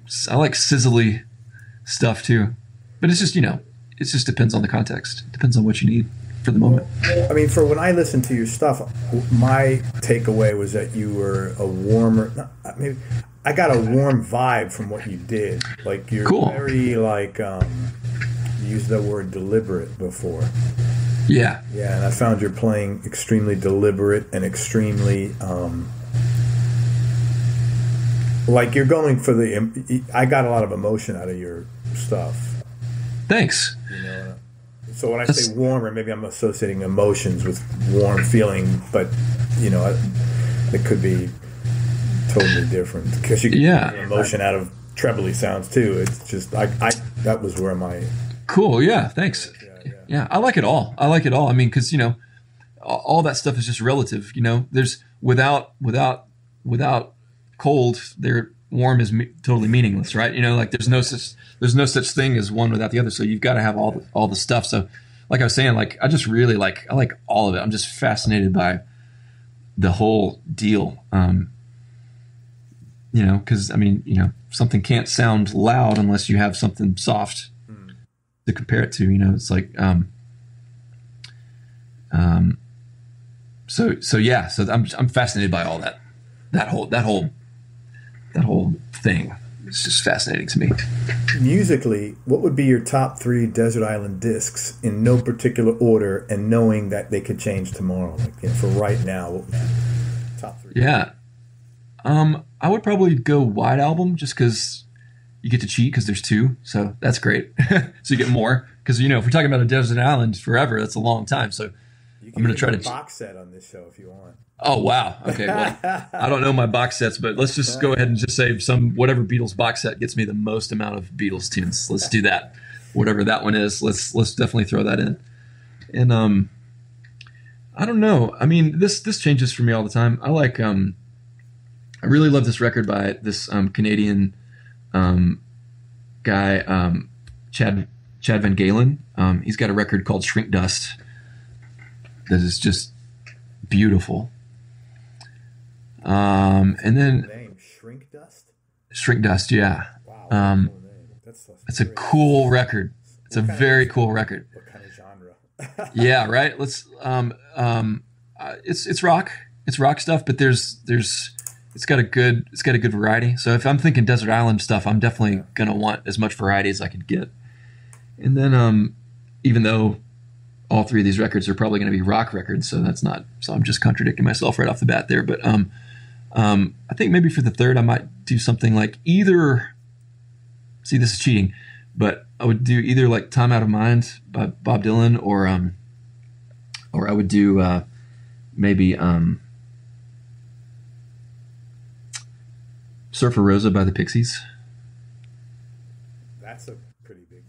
sizzly stuff too. But it's just, it just depends on the context. It depends on what you need for the moment. I mean, for when I listen to your stuff, my takeaway was that you were a warmer. Maybe I got a warm vibe from what you did. Like you're cool. Very like you used the word deliberate before. Yeah. Yeah, and I found your playing extremely deliberate and extremely like you're going for I got a lot of emotion out of your stuff. Thanks. So when I say warmer, maybe I'm associating emotions with warm feeling, but it could be totally different because you can get emotion out of trebly sounds too. It's just that was where my cool. Yeah, thanks. Yeah, I like it all. I mean, because all that stuff is just relative. There's without cold, warm is totally meaningless, right? Like there's no such thing as one without the other. So you've got to have all the stuff. So, like I was saying, like I just really I like all of it. I'm just fascinated by the whole deal. Because I mean, something can't sound loud unless you have something soft to compare it to. It's like So yeah. So I'm fascinated by all that whole thing. It's just fascinating to me. Musically, what would be your top 3 Desert Island discs in no particular order, and knowing that they could change tomorrow? Like for right now, what would be top 3? Yeah, I would probably go White Album just because you get to cheat because there's 2, so that's great. So you get more because if we're talking about a Desert Island forever, that's a long time. So I'm going to try to box set on this show if you want. Oh, wow. Okay. Well, I don't know my box sets, but let's just go ahead and just say whatever Beatles box set gets me the most amount of Beatles tunes. Let's do that. Whatever that one is, let's definitely throw that in. And I don't know. I mean, this changes for me all the time. I like I really love this record by this Canadian guy, Chad Van Galen. He's got a record called Shrink Dust that is just beautiful. And then name Shrink Dust. Shrink Dust, yeah. Wow, it's a cool record. It's a very cool record. What kind of genre? Yeah, right. Let's. It's rock. It's rock stuff, but it's got a good variety. So if I'm thinking Desert Island stuff, I'm definitely gonna want as much variety as I could get. And then even though all 3 of these records are probably going to be rock records, so I'm just contradicting myself right off the bat there. But I think maybe for the 3rd, I might do something like either. See, this is cheating, but I would do either like "Time Out of Mind" by Bob Dylan, or I would do maybe "Surfer Rosa" by the Pixies. That's a pretty big.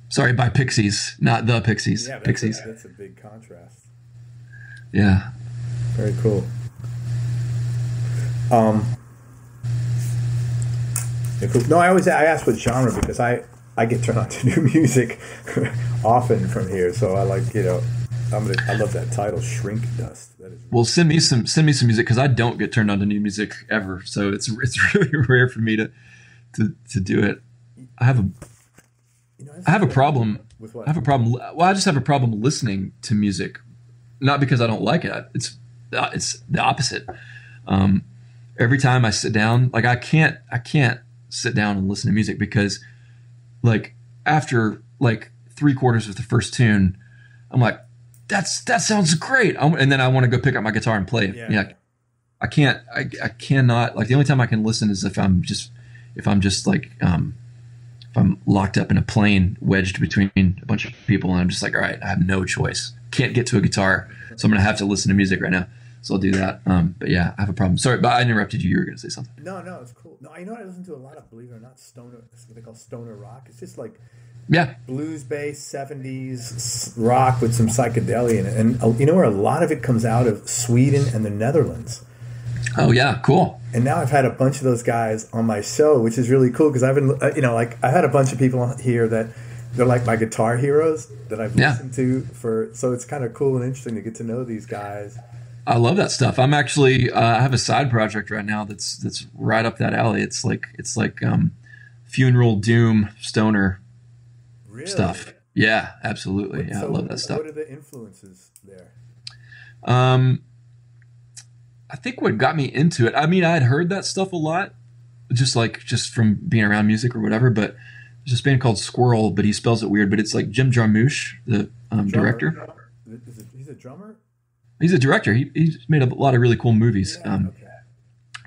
Sorry, by Pixies, not the Pixies. Yeah, Pixies. That's a big contrast. Yeah. Very cool. No, I ask what genre because I get turned on to new music often from here, so I like I love that title, Shrink Dust. That is well, send me some music, because I don't get turned on to new music ever. So it's really rare for me to do it. I have a problem. With what? I have a problem. Well, I just have a problem listening to music, not because I don't like it. It's the opposite. Every time I sit down, like I can't sit down and listen to music, because like after like 3/4 of the first tune, I'm like, that sounds great. And then I want to go pick up my guitar and play it. Yeah. I cannot, like the only time I can listen is if I'm locked up in a plane wedged between a bunch of people and I'm just like, all right, I have no choice. Can't get to a guitar. So I'm going to have to listen to music right now. So I'll do that. But yeah, I have a problem. Sorry, but I interrupted you. You were going to say something. No, it's cool. No, I know I listen to a lot of, believe it or not, stoner. That's what they call stoner rock. It's just like blues based 70s rock with some psychedelia in it. And you know where a lot of it comes out of? Sweden and the Netherlands. Oh yeah, cool. And now I've had a bunch of those guys on my show, which is really cool, because I've been, like I had a bunch of people here that they're like my guitar heroes that I've listened to so it's kind of cool and interesting to get to know these guys. I love that stuff. I'm actually I have a side project right now that's right up that alley. It's like funeral doom stoner stuff. Yeah, absolutely. Yeah, I love that stuff. What are the influences there? I think what got me into it, I mean, I had heard that stuff a lot, just from being around music or whatever, but there's this band called Squirrel, but he spells it weird, but it's like Jim Jarmusch, the director. He's a drummer? He's a director. He's made a lot of really cool movies.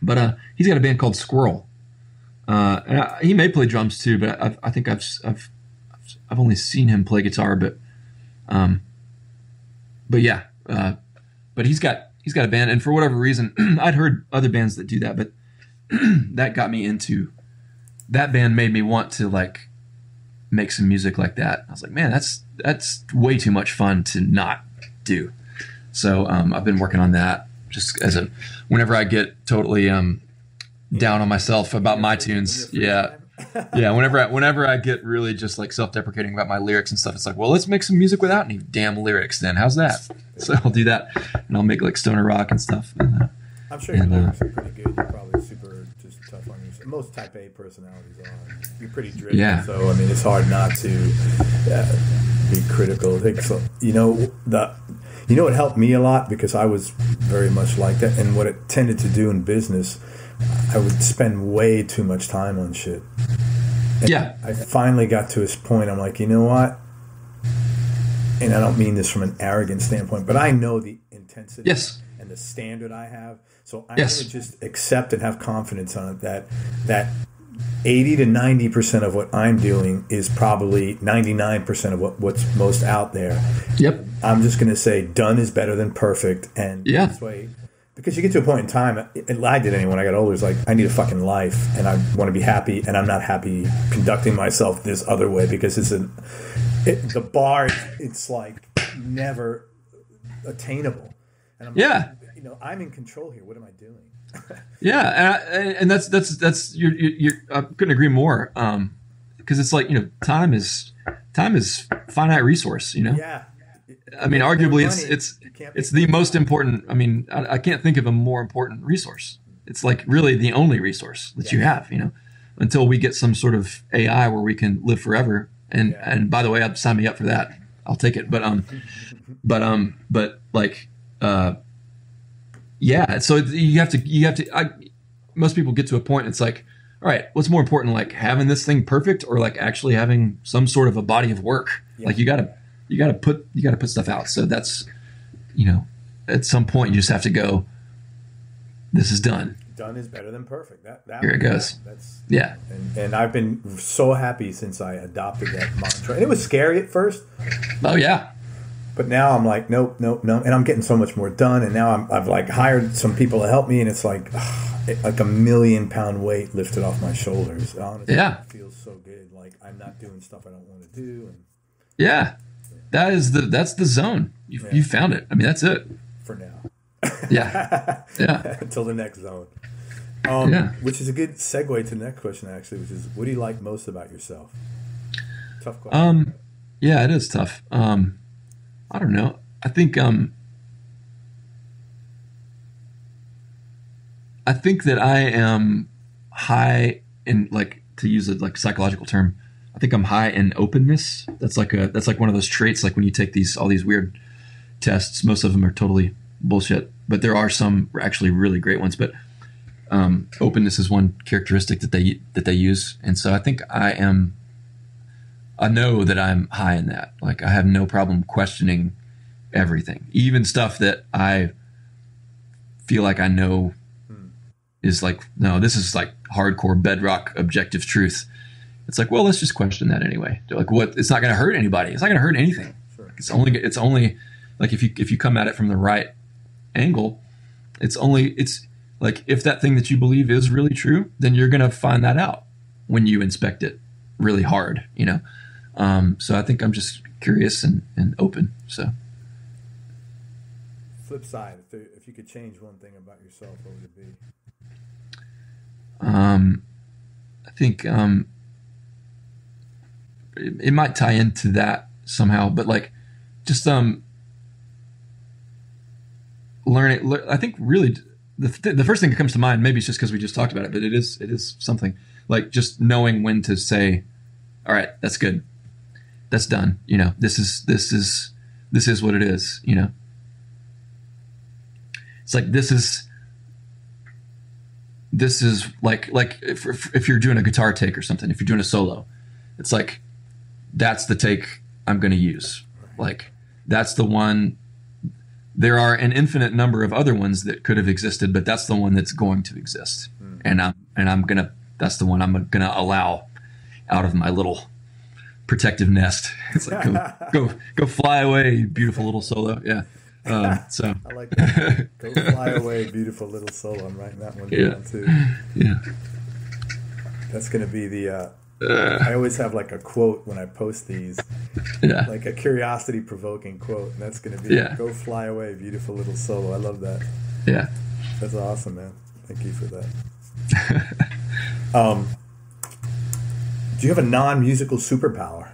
But he's got a band called Squirrel. And he may play drums too, but I think I've only seen him play guitar, but yeah, but he's got a band, and for whatever reason, I'd heard other bands that do that, but that got me into that band. Made me want to like make some music like that. I was like, man, that's way too much fun to not do. So I've been working on that just whenever I get totally down on myself about my tunes. Yeah. Yeah, whenever I get really just like self-deprecating about my lyrics and stuff, it's like, well, let's make some music without any damn lyrics then. How's that? So I'll do that, and I'll make like stoner rock and stuff. I'm sure your lyrics are pretty good. You're probably super just tough on yourself. Most type A personalities are. You're pretty driven. Yeah. So I mean, it's hard not to be critical. I think so. You know what helped me a lot, because I was very much like that, and what it tended to do in business, I would spend way too much time on shit. And I finally got to this point. I'm like, you know what? And I don't mean this from an arrogant standpoint, but I know the intensity and the standard I have. So I'm going to just accept and have confidence on it that 80 to 90% of what I'm doing is probably 99% of what's most out there. Yep. I'm just going to say done is better than perfect. And this way, because you get to a point in time, and I did anyway when I got older, it's like, I need a fucking life, and I want to be happy, and I'm not happy conducting myself this other way, because the bar, it's like never attainable. And I'm in control here. What am I doing? And that's you're I couldn't agree more. Because it's like, time is finite resource. I mean, arguably, it's the most important. I mean, I can't think of a more important resource. It's like really the only resource that you have, until we get some sort of AI where we can live forever. And by the way, I'd sign me up for that. I'll take it. So you have to. Most people get to a point. It's like, all right, what's more important, like having this thing perfect, or like actually having some sort of a body of work? Yeah. Like you gotta put stuff out. So that's, at some point you just have to go, this is done. Done is better than perfect. Here it goes. And I've been so happy since I adopted that mantra. And it was scary at first. Oh yeah. But now I'm like, nope. And I'm getting so much more done. And now I've like hired some people to help me. And it's like, like a 1,000,000-pound weight lifted off my shoulders. Honestly, it feels so good. Like I'm not doing stuff I don't want to do. And that's the zone. You found it. I mean, that's it. For now. Yeah. Until the next zone. Which is a good segue to the next question, actually, which is, what do you like most about yourself? Tough question. Yeah, it is tough. I don't know. I think that I am high in, like, to use a like psychological term, I think I'm high in openness. That's like one of those traits. Like when you take all these weird tests, most of them are totally bullshit, but there are some actually really great ones. But openness is one characteristic that they use, and so I think I know that I'm high in that. Like I have no problem questioning everything, even stuff that I feel like I know is like, no, this is like hardcore bedrock objective truth. It's like, well, let's just question that anyway. Like, what? It's not going to hurt anybody. It's not going to hurt anything. Sure. It's only like if you come at it from the right angle, it's like if that thing that you believe is really true, then you're going to find that out when you inspect it really hard, you know? So I think I'm just curious and open. So. Flip side, if you could change one thing about yourself, what would it be? I think it might tie into that somehow, but like just learning. I think really the first thing that comes to mind, maybe it's just because we just talked about it, but it is something like just knowing when to say, all right, that's good, that's done. You know, this is what it is. You know, it's like this is like if you're doing a guitar take or something, if you're doing a solo, it's like, that's the take I'm going to use. Like that's the one. There are an infinite number of other ones that could have existed, but that's the one that's going to exist. And that's the one I'm going to allow out of my little protective nest. It's like, go fly away, you beautiful little solo. Yeah. So I like that. Go fly away, beautiful little solo. I'm writing that one down too. Yeah. That's going to be the, I always have like a quote when I post these, like a curiosity provoking quote. And that's going to be, go fly away, beautiful little solo. I love that. Yeah. That's awesome, man. Thank you for that. Do you have a non-musical superpower?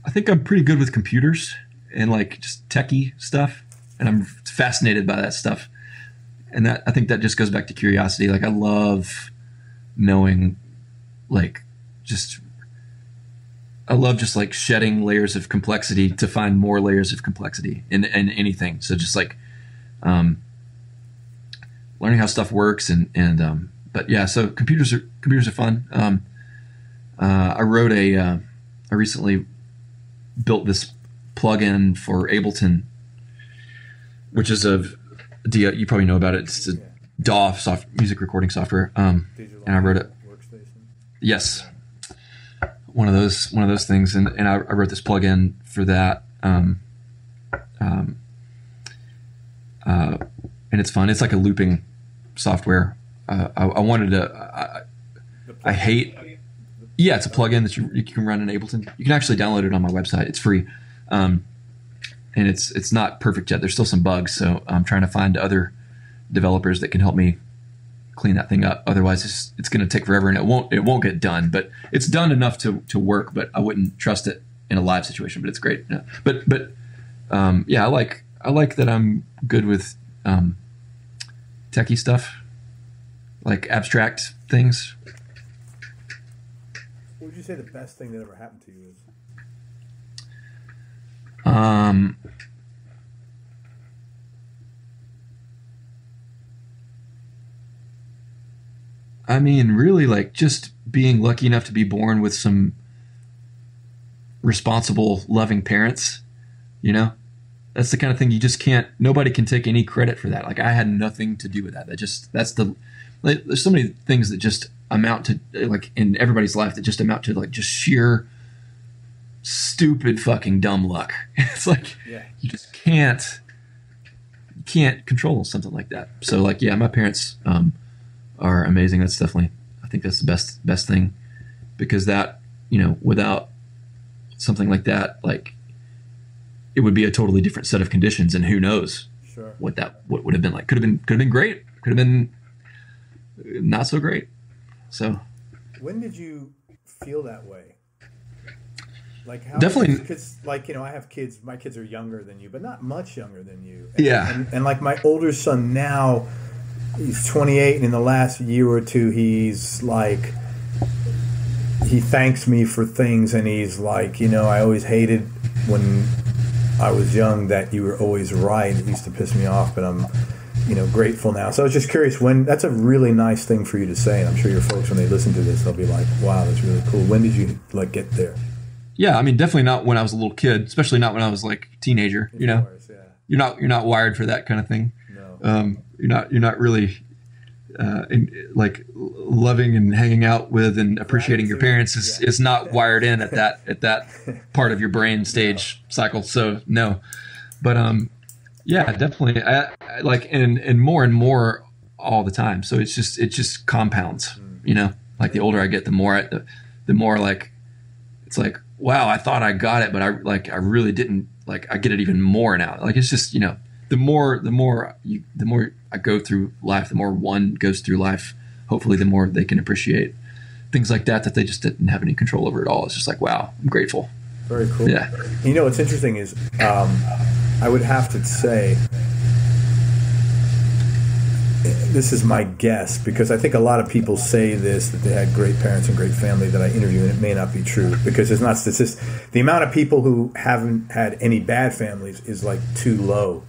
I think I'm pretty good with computers and like just techie stuff, and I'm fascinated by that stuff. And I think that just goes back to curiosity. Like I love knowing, like I love just like shedding layers of complexity to find more layers of complexity in anything. So just like learning how stuff works and but yeah, so computers are fun. I recently built this plugin for Ableton, which is you probably know about it. It's a DAW music recording software. And I wrote it. Yes, one of those things, and I wrote this plugin for that. And it's fun. It's like a looping software. I wanted to. I hate. Yeah, it's a plugin that you can run in Ableton. You can actually download it on my website. It's free, and it's not perfect yet. There's still some bugs, so I'm trying to find other developers that can help me clean that thing up. Otherwise, it's going to take forever, and it won't get done. But it's done enough to work. But I wouldn't trust it in a live situation. But it's great. Yeah. But I like that I'm good with techie stuff, like abstract things. What would you say the best thing that ever happened to you is? I mean, really, like just being lucky enough to be born with some responsible, loving parents, you know? That's the kind of thing you just can't, nobody can take any credit for that. Like I had nothing to do with that. There's so many things that just amount to, like in everybody's life, that just amount to like just sheer stupid fucking dumb luck. It's like, you just can't control something like that. So like, yeah, my parents are amazing. That's definitely, I think that's the best thing, because that, you know, without something like that, like it would be a totally different set of conditions, and who knows what would have been like. Could have been great. Could have been not so great. So when did you feel that way? Like how, definitely, because like, I have kids. My kids are younger than you, but not much younger than you. And like my older son now, he's 28, and in the last year or two, he's like, he thanks me for things, and he's like, I always hated when I was young that you were always right. It used to piss me off, but I'm, grateful now. So I was just curious, when that's a really nice thing for you to say, and I'm sure your folks, when they listen to this, they'll be like, wow, that's really cool. When did you get there? Yeah, I mean, definitely not when I was a little kid, especially not when I was like a teenager. Of course, yeah. You're not wired for that kind of thing. No. You're not really like loving and hanging out with and appreciating your parents is not wired in at that part of your brain stage cycle. So no, but yeah, definitely. I like and more all the time. So it just compounds. Like the older I get, the more like it's like, wow, I thought I got it, but I really didn't. Like I get it even more now. Like it's just, the more I go through life, the more one goes through life, hopefully the more they can appreciate things like that they just didn't have any control over at all. It's just like, wow, I'm grateful. Very cool. Yeah. What's interesting is I would have to say, this is my guess, because I think a lot of people say this, that they had great parents and great family that I interview, and it may not be true, because it's not statistics. The amount of people who haven't had any bad families is like too low.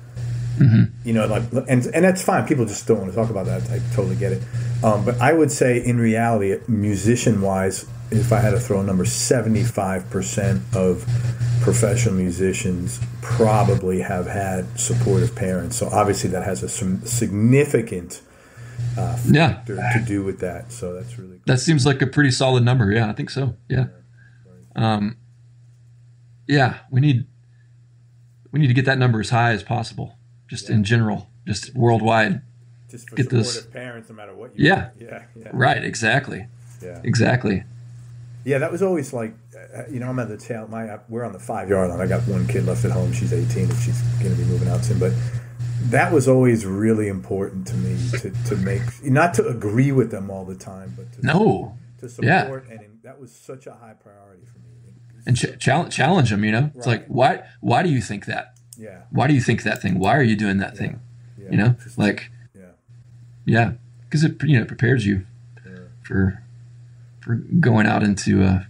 Mm-hmm. And that's fine. People just don't want to talk about that. I totally get it. But I would say, in reality, musician-wise, if I had to throw a number, 75% of professional musicians probably have had supportive parents. So obviously that has a significant factor to do with that. So that's really cool. That seems like a pretty solid number. Yeah, I think so. Yeah. Yeah, we need to get that number as high as possible. Just in general, just worldwide. Just for get supportive parents, no matter what you do. Yeah. Right, exactly. Yeah. Exactly. Yeah, that was always like, I'm at the tail. We're on the 5-yard line. I got one kid left at home. She's 18, and she's going to be moving out soon. But that was always really important to me to make, not to agree with them all the time, but to support. And that was such a high priority for me. And challenge them. It's like, why do you think that? Yeah. Why do you think that thing? Why are you doing that thing? Yeah. Because it prepares you for going out into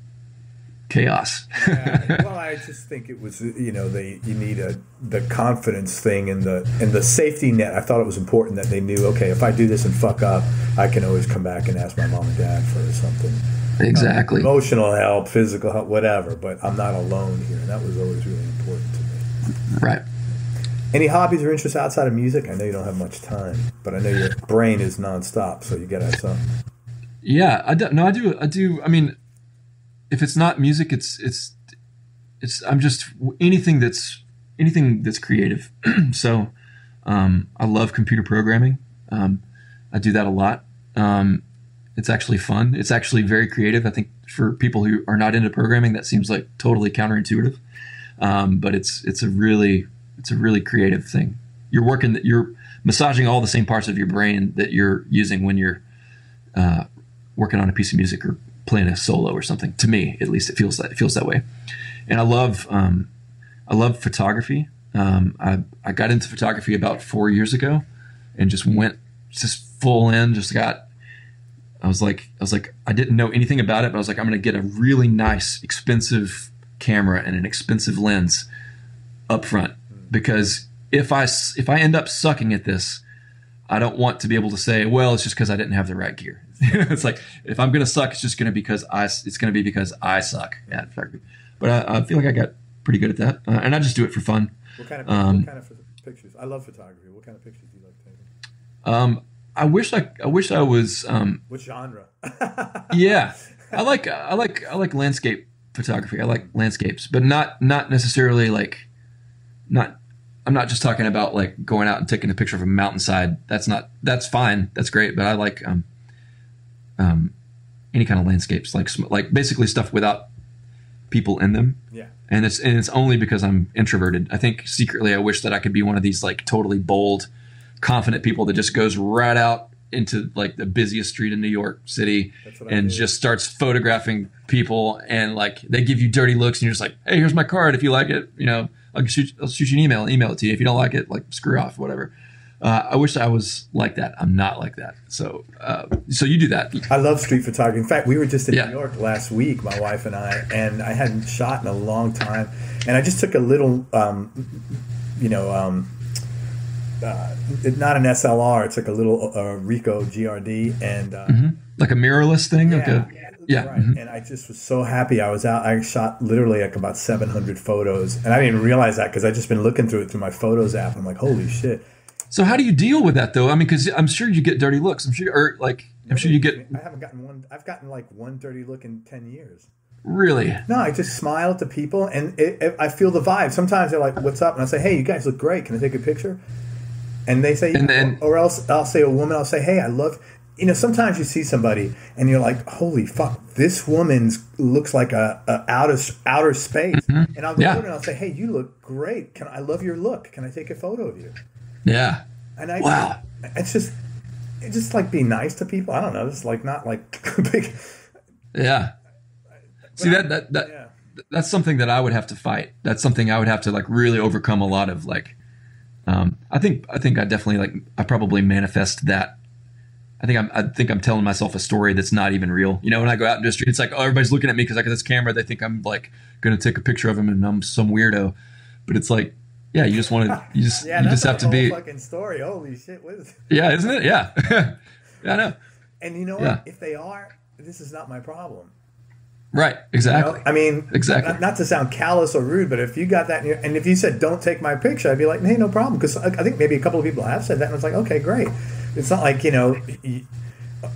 chaos. Well, I just think it was you need the confidence thing and the safety net. I thought it was important that they knew, okay, if I do this and fuck up, I can always come back and ask my mom and dad for something. Exactly. Emotional help, physical help, whatever. But I'm not alone here, and that was always really important to me. Right. Any hobbies or interests outside of music? I know you don't have much time, but I know your brain is nonstop, so you got to have something. Yeah, I do. I mean, if it's not music, it's I'm just anything that's creative. So, I love computer programming. I do that a lot. It's actually fun. It's actually very creative. I think for people who are not into programming, that seems like totally counterintuitive. But it's a really creative thing. You're massaging all the same parts of your brain that you're using when you're working on a piece of music or playing a solo or something. To me, at least, it feels that way. And I love photography. I got into photography about 4 years ago, and just went full in. I was like, I didn't know anything about it, but I was like, I'm going to get a really nice, expensive camera and an expensive lens up front, because if I end up sucking at this, I don't want to be able to say, well, it's just because I didn't have the right gear. It's like, if I'm going to suck, it's just going to be because I suck at photography. But I feel like I got pretty good at that, and I just do it for fun. What kind of pictures? I love photography. What kind of pictures do you like taking? I wish I was. What genre? Yeah, I like landscape photography. I like landscapes, but not necessarily like not. I'm not just talking about like going out and taking a picture of a mountainside. That's fine. That's great. But I like any kind of landscapes, like basically stuff without people in them. Yeah. And it's only because I'm introverted. I think secretly I wish that I could be one of these like totally bold, confident people that just goes right out into like the busiest street in New York City what and just starts photographing people, and like they give you dirty looks, and you're just like, hey, here's my card. If you like it, I'll shoot you an email it to you. If you don't like it, like screw off, whatever. I wish I was like that. I'm not like that. So you do that. I love street photography. In fact, we were just in New York last week, my wife and I hadn't shot in a long time. And I just took a little, not an SLR. It's like a little Ricoh GRD, and like a mirrorless thing. Yeah. Right. And I just was so happy. I was out. I shot literally like about 700 photos, and I didn't realize that because I just been looking through it through my Photos app. And I'm like, holy shit. So how do you deal with that though? I mean, because I'm sure you get dirty looks. I'm sure you get. I haven't gotten one. I've gotten like one dirty look in 10 years. Really? No, I just smile at the people, and I feel the vibe. Sometimes they're like, "What's up?" And I say, "Hey, you guys look great. Can I take a picture?" And they say, or else I'll say a woman. I'll say, "Hey, I love." Sometimes you see somebody and you're like, "Holy fuck, this woman's looks like a outer space." And I'll go over and I'll say, "Hey, you look great. I love your look. Can I take a photo of you?" Yeah. And it's just like be nice to people. I don't know. It's like not like big. Yeah. See that's something that I would have to fight. That's something I would have to like really overcome a lot of like. I think I definitely like I probably manifest that. I think I'm telling myself a story that's not even real. When I go out in the street, it's like, oh, everybody's looking at me because I got this camera. They think I'm like going to take a picture of him and I'm some weirdo. But it's like, yeah, you just want to, you just have to be. Fucking story. Holy shit! What is it? Yeah, isn't it? Yeah, yeah, I know. And you know what? If they are, this is not my problem. Right. Exactly. I mean, exactly. Not to sound callous or rude, but if you got that, and if you said don't take my picture, I'd be like, hey, no problem, because I think maybe a couple of people have said that, and it's like, okay, great. It's not like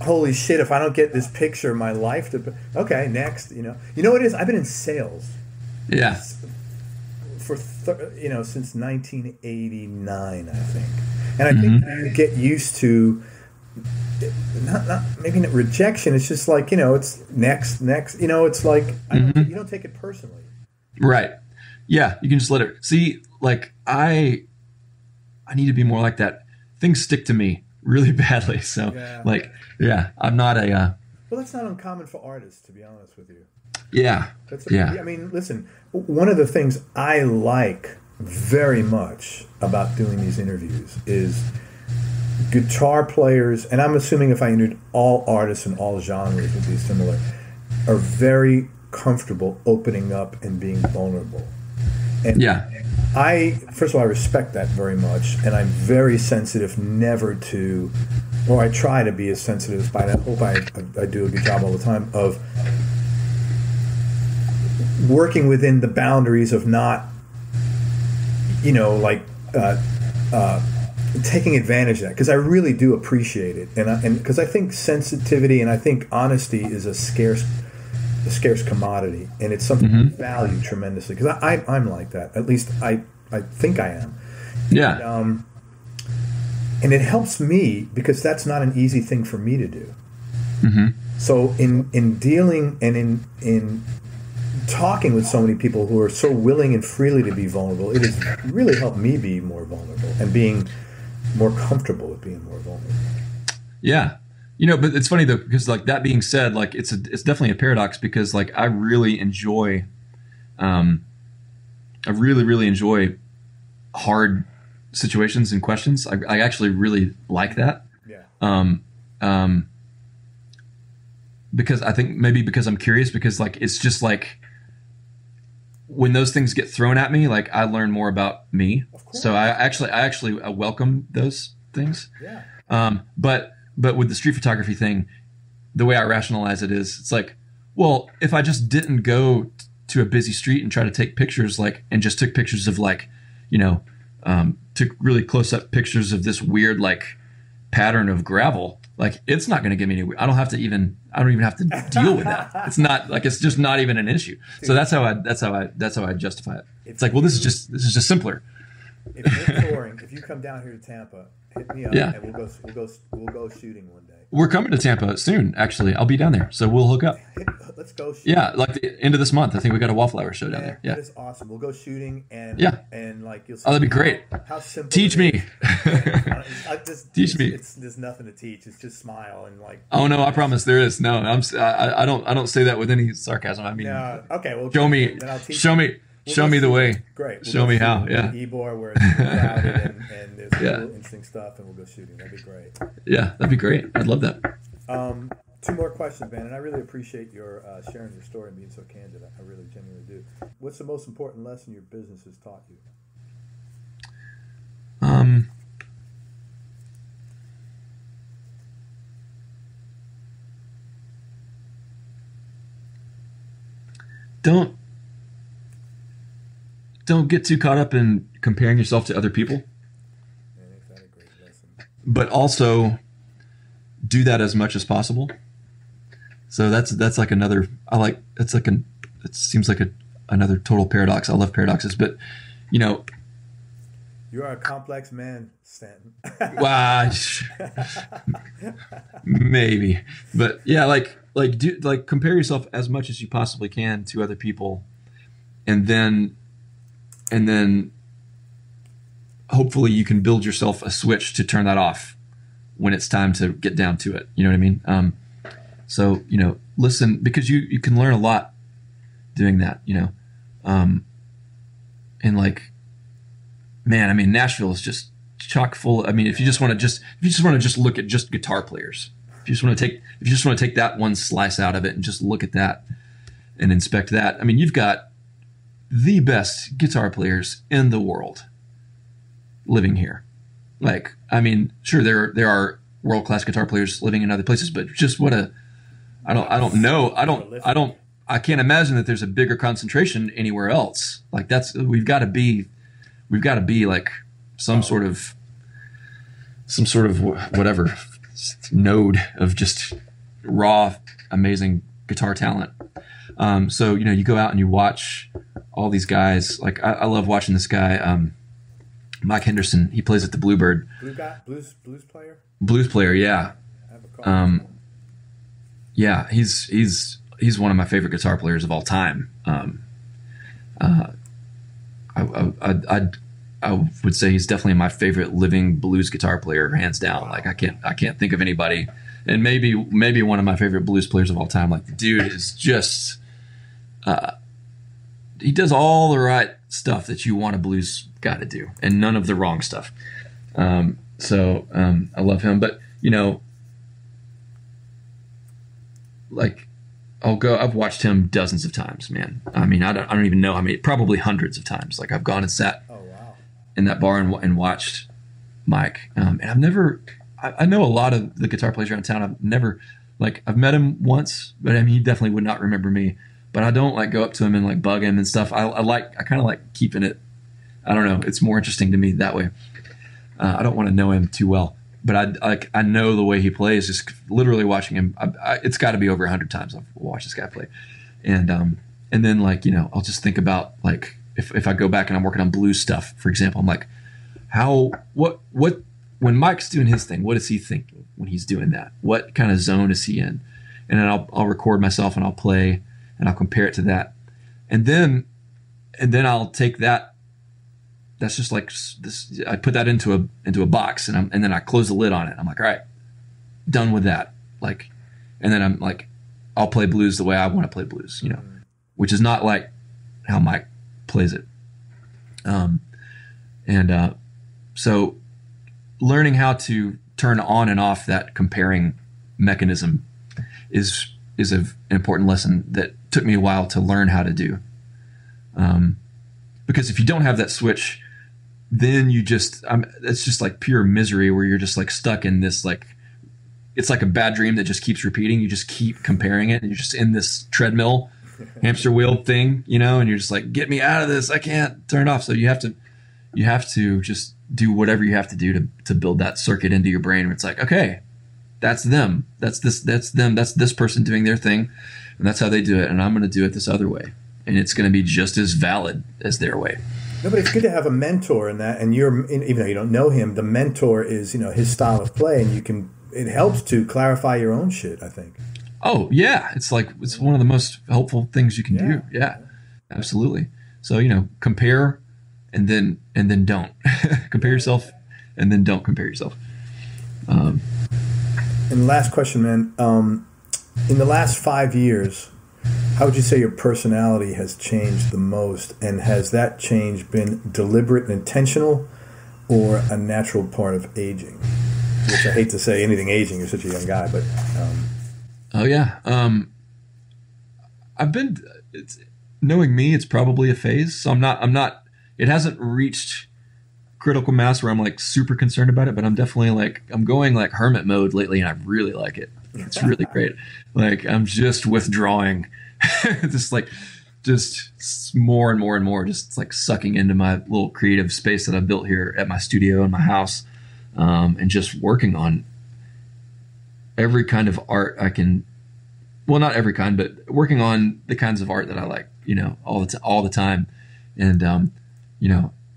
holy shit, if I don't get this picture, my life. Okay, next. You know what it is? I've been in sales. Yeah. For since 1989, I think, and I think you get used to not maybe not rejection. It's just like it's next. It's like you don't take it personally, right? Yeah, you can just let it. See, like I need to be more like that. Things stick to me really badly, so I'm not a. Well, that's not uncommon for artists, to be honest with you. Yeah. I mean, listen, one of the things I like very much about doing these interviews is guitar players, and I'm assuming if I interviewed all artists in all genres would be similar, are very comfortable opening up and being vulnerable. And first of all, I respect that very much, and I'm very sensitive never to, or I try to be as sensitive as I hope I do a good job all the time of working within the boundaries of not, taking advantage of that, because I really do appreciate it, and because I think sensitivity and I think honesty is a scarce commodity, and it's something I value tremendously, because I'm like that. At least I think I am. Yeah. And it helps me because that's not an easy thing for me to do. So in dealing and in talking with so many people who are so willing and freely to be vulnerable, it has really helped me be more vulnerable and being more comfortable with being more vulnerable. Yeah. But it's funny though, because like that being said, like it's definitely a paradox, because like I really enjoy, I really enjoy hard situations and questions. I actually really like that. Yeah. Because I think maybe because I'm curious, because like, it's just like, when those things get thrown at me, like I learn more about me. So I actually welcome those things. Yeah. But with the street photography thing, the way I rationalize it is, it's like, well, if I just didn't go to a busy street and try to take pictures, like, and just took pictures of like, took really close up pictures of this weird like pattern of gravel, like it's not going to give me any. I don't even have to deal with that. It's not like, it's just not even an issue. So that's how I justify it. It's like, well, this is just simpler. If you're touring, if you come down here to Tampa, hit me up and we'll go shooting one day. we're coming to Tampa soon. Actually, I'll be down there, so we'll hook up. Let's go shoot. Yeah, like the end of this month. I think we got a Wallflowers show down there. Yeah, that is awesome. We'll go shooting and like you'll see. Oh, that'd be great. How simple. Teach me. Teach me. There's nothing to teach. It's just smile and like. Oh no, I promise there is. No, I don't say that with any sarcasm. I mean, okay. Well, show me the way. Great. Show me how. Yeah. Ebor where it's crowded and there's cool, interesting stuff, and we'll go shooting. That'd be great. Yeah, that'd be great. I'd love that. 2 more questions, man, and I really appreciate your sharing your story and being so candid. I really genuinely do. What's the most important lesson your business has taught you? Don't get too caught up in comparing yourself to other people. Man, ain't that a great lesson? But also do that as much as possible. So that's like another. It seems like another total paradox. I love paradoxes, but you know. You are a complex man, Stanton. Wow, maybe, but yeah, like compare yourself as much as you possibly can to other people, and then hopefully you can build yourself a switch to turn that off when it's time to get down to it. You know what I mean? So listen, because you can learn a lot doing that. And like. Man, I mean, Nashville is just chock full. I mean, if you just want to just look at just guitar players, if you just want to take that one slice out of it and just look at that and inspect that. I mean, you've got the best guitar players in the world living here. Like, I mean, sure, there are world-class guitar players living in other places, but just I can't imagine that there's a bigger concentration anywhere else. Like we've got to be like some sort of whatever node of just raw, amazing guitar talent. So you go out and you watch all these guys. Like I love watching this guy, Mike Henderson. He plays at the Bluebird. Blues player. Blues player, yeah. I have a call. Yeah, he's one of my favorite guitar players of all time. I would say he's definitely my favorite living blues guitar player, hands down. Like I can't think of anybody, and maybe one of my favorite blues players of all time. Like the dude is just, he does all the right stuff that you want a blues guy to do, and none of the wrong stuff. So I love him, but like I've watched him dozens of times, man. I mean, I don't even know how many, probably hundreds of times. Like I've gone and sat in that bar and watched Mike. And I know a lot of the guitar players around town. I've met him once, but I mean, he definitely would not remember me, but I don't like go up to him and like bug him and stuff. I kind of like keeping it. I don't know. It's more interesting to me that way. I don't want to know him too well, but I know the way he plays, just literally watching him. It's got to be over 100 times I've watched this guy play. And then like, I'll just think about like, if I go back and I'm working on blues stuff, for example, I'm like, when Mike's doing his thing, what is he thinking when he's doing that? What kind of zone is he in? And then I'll record myself and I'll play and I'll compare it to that. And then I'll take that. That's just like this. I put that into a box and then I close the lid on it. I'm like, all right, done with that. Like, and then I'm like, I'll play blues the way I want to play blues, which is not like how Mike plays it. So learning how to turn on and off that comparing mechanism is an important lesson that took me a while to learn how to do. Because if you don't have that switch, then it's just like pure misery where you're just like stuck in this, like, it's like a bad dream that just keeps repeating. You just keep comparing it and you're just in this treadmill, hamster wheel thing, and you're just like, get me out of this. I can't turn it off. So you have to just do whatever you have to do to build that circuit into your brain where it's like, okay, that's them. That's them. That's this person doing their thing. And that's how they do it. And I'm going to do it this other way. And it's going to be just as valid as their way. No, but it's good to have a mentor in that. And even though you don't know him, the mentor is, his style of play, and you can it helps to clarify your own shit, I think. Oh yeah, it's one of the most helpful things you can do. Yeah, absolutely. So compare, and then don't compare yourself, and then don't compare yourself. And the last question, man. In the last 5 years, how would you say your personality has changed the most, and has that change been deliberate and intentional, or a natural part of aging? Which I hate to say anything aging. You're such a young guy, but. Oh yeah. Knowing me, it's probably a phase. So I'm not, it hasn't reached critical mass where I'm like super concerned about it, but I'm definitely I'm going like hermit mode lately, and I really like it. It's really great. Like I'm just withdrawing, just more and more and more, just like sucking into my little creative space that I built here at my studio in my house. And just working on every kind of art I can, well, not every kind, but working on the kinds of art that I like, all the time. And,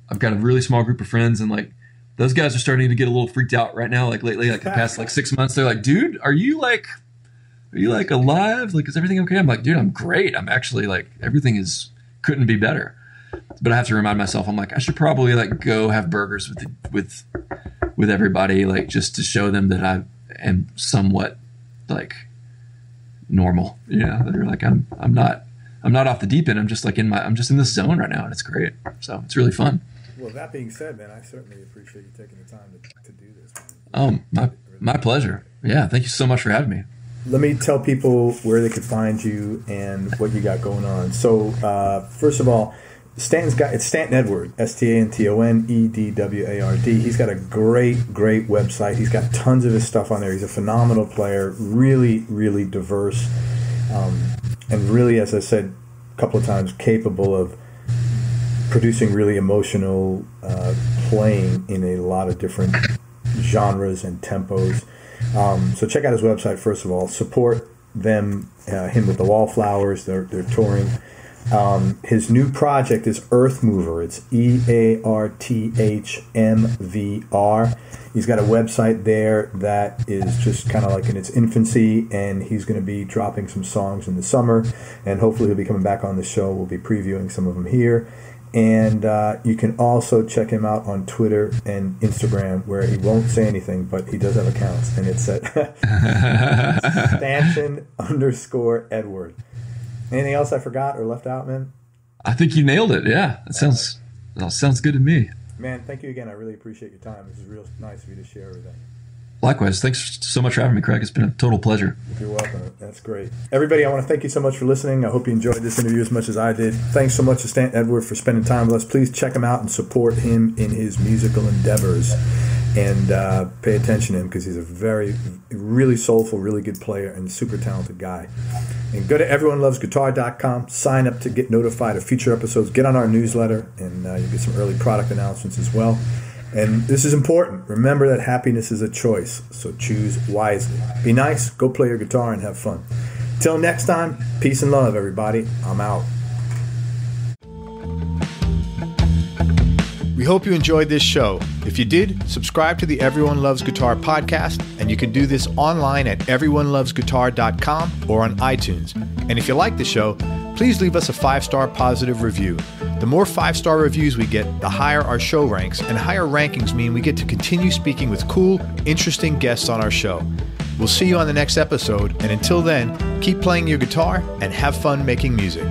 I've got a really small group of friends, and like those guys are starting to get a little freaked out right now. Like lately, like the past 6 months, they're like, dude, are you alive? Like, is everything okay? I'm like, dude, I'm great. I'm actually everything couldn't be better. But I have to remind myself, I'm like, I should probably go have burgers with everybody, just to show them that I am somewhat normal. They're like, I'm not off the deep end. I'm just I'm just in this zone right now, and it's great. So it's really fun. Well, that being said, man, I certainly appreciate you taking the time to do this. My pleasure. Yeah, thank you so much for having me. Let me tell people where they could find you and what you got going on. So, first of all, it's Stanton Edward, STANTONEDWARD. He's got a great website. He's got tons of his stuff on there. He's a phenomenal player, really, really diverse, and really, as I said a couple of times, capable of producing really emotional playing in a lot of different genres and tempos. So check out his website, first of all. Support him with the Wallflowers. They're touring. His new project is Earth Mover. It's EARTHMVR. He's got a website there that is just kind of like in its infancy, and he's going to be dropping some songs in the summer, and hopefully he'll be coming back on the show. We'll be previewing some of them here. And you can also check him out on Twitter and Instagram, where he won't say anything, but he does have accounts, and it's at Stanton_Edward. Anything else I forgot or left out, man? I think you nailed it. Yeah, that sounds good to me. Man, thank you again. I really appreciate your time. This is real nice of you to share everything. Likewise. Thanks so much for having me, Craig. It's been a total pleasure. You're welcome. That's great. Everybody, I want to thank you so much for listening. I hope you enjoyed this interview as much as I did. Thanks so much to Stanton Edward for spending time with us. Please check him out and support him in his musical endeavors. And pay attention to him, because he's a really soulful, really good player and super talented guy. And go to everyonelovesguitar.com, sign up to get notified of future episodes, get on our newsletter, and you'll get some early product announcements as well. And this is important. Remember that happiness is a choice, so choose wisely. Be nice, go play your guitar, and have fun. Till next time, peace and love, everybody. I'm out. We hope you enjoyed this show. If you did, subscribe to the Everyone Loves Guitar podcast, and you can do this online at everyonelovesguitar.com or on iTunes. And if you like the show, please leave us a 5-star positive review. The more 5-star reviews we get, the higher our show ranks, and higher rankings mean we get to continue speaking with cool, interesting guests on our show. We'll see you on the next episode, and until then, keep playing your guitar and have fun making music.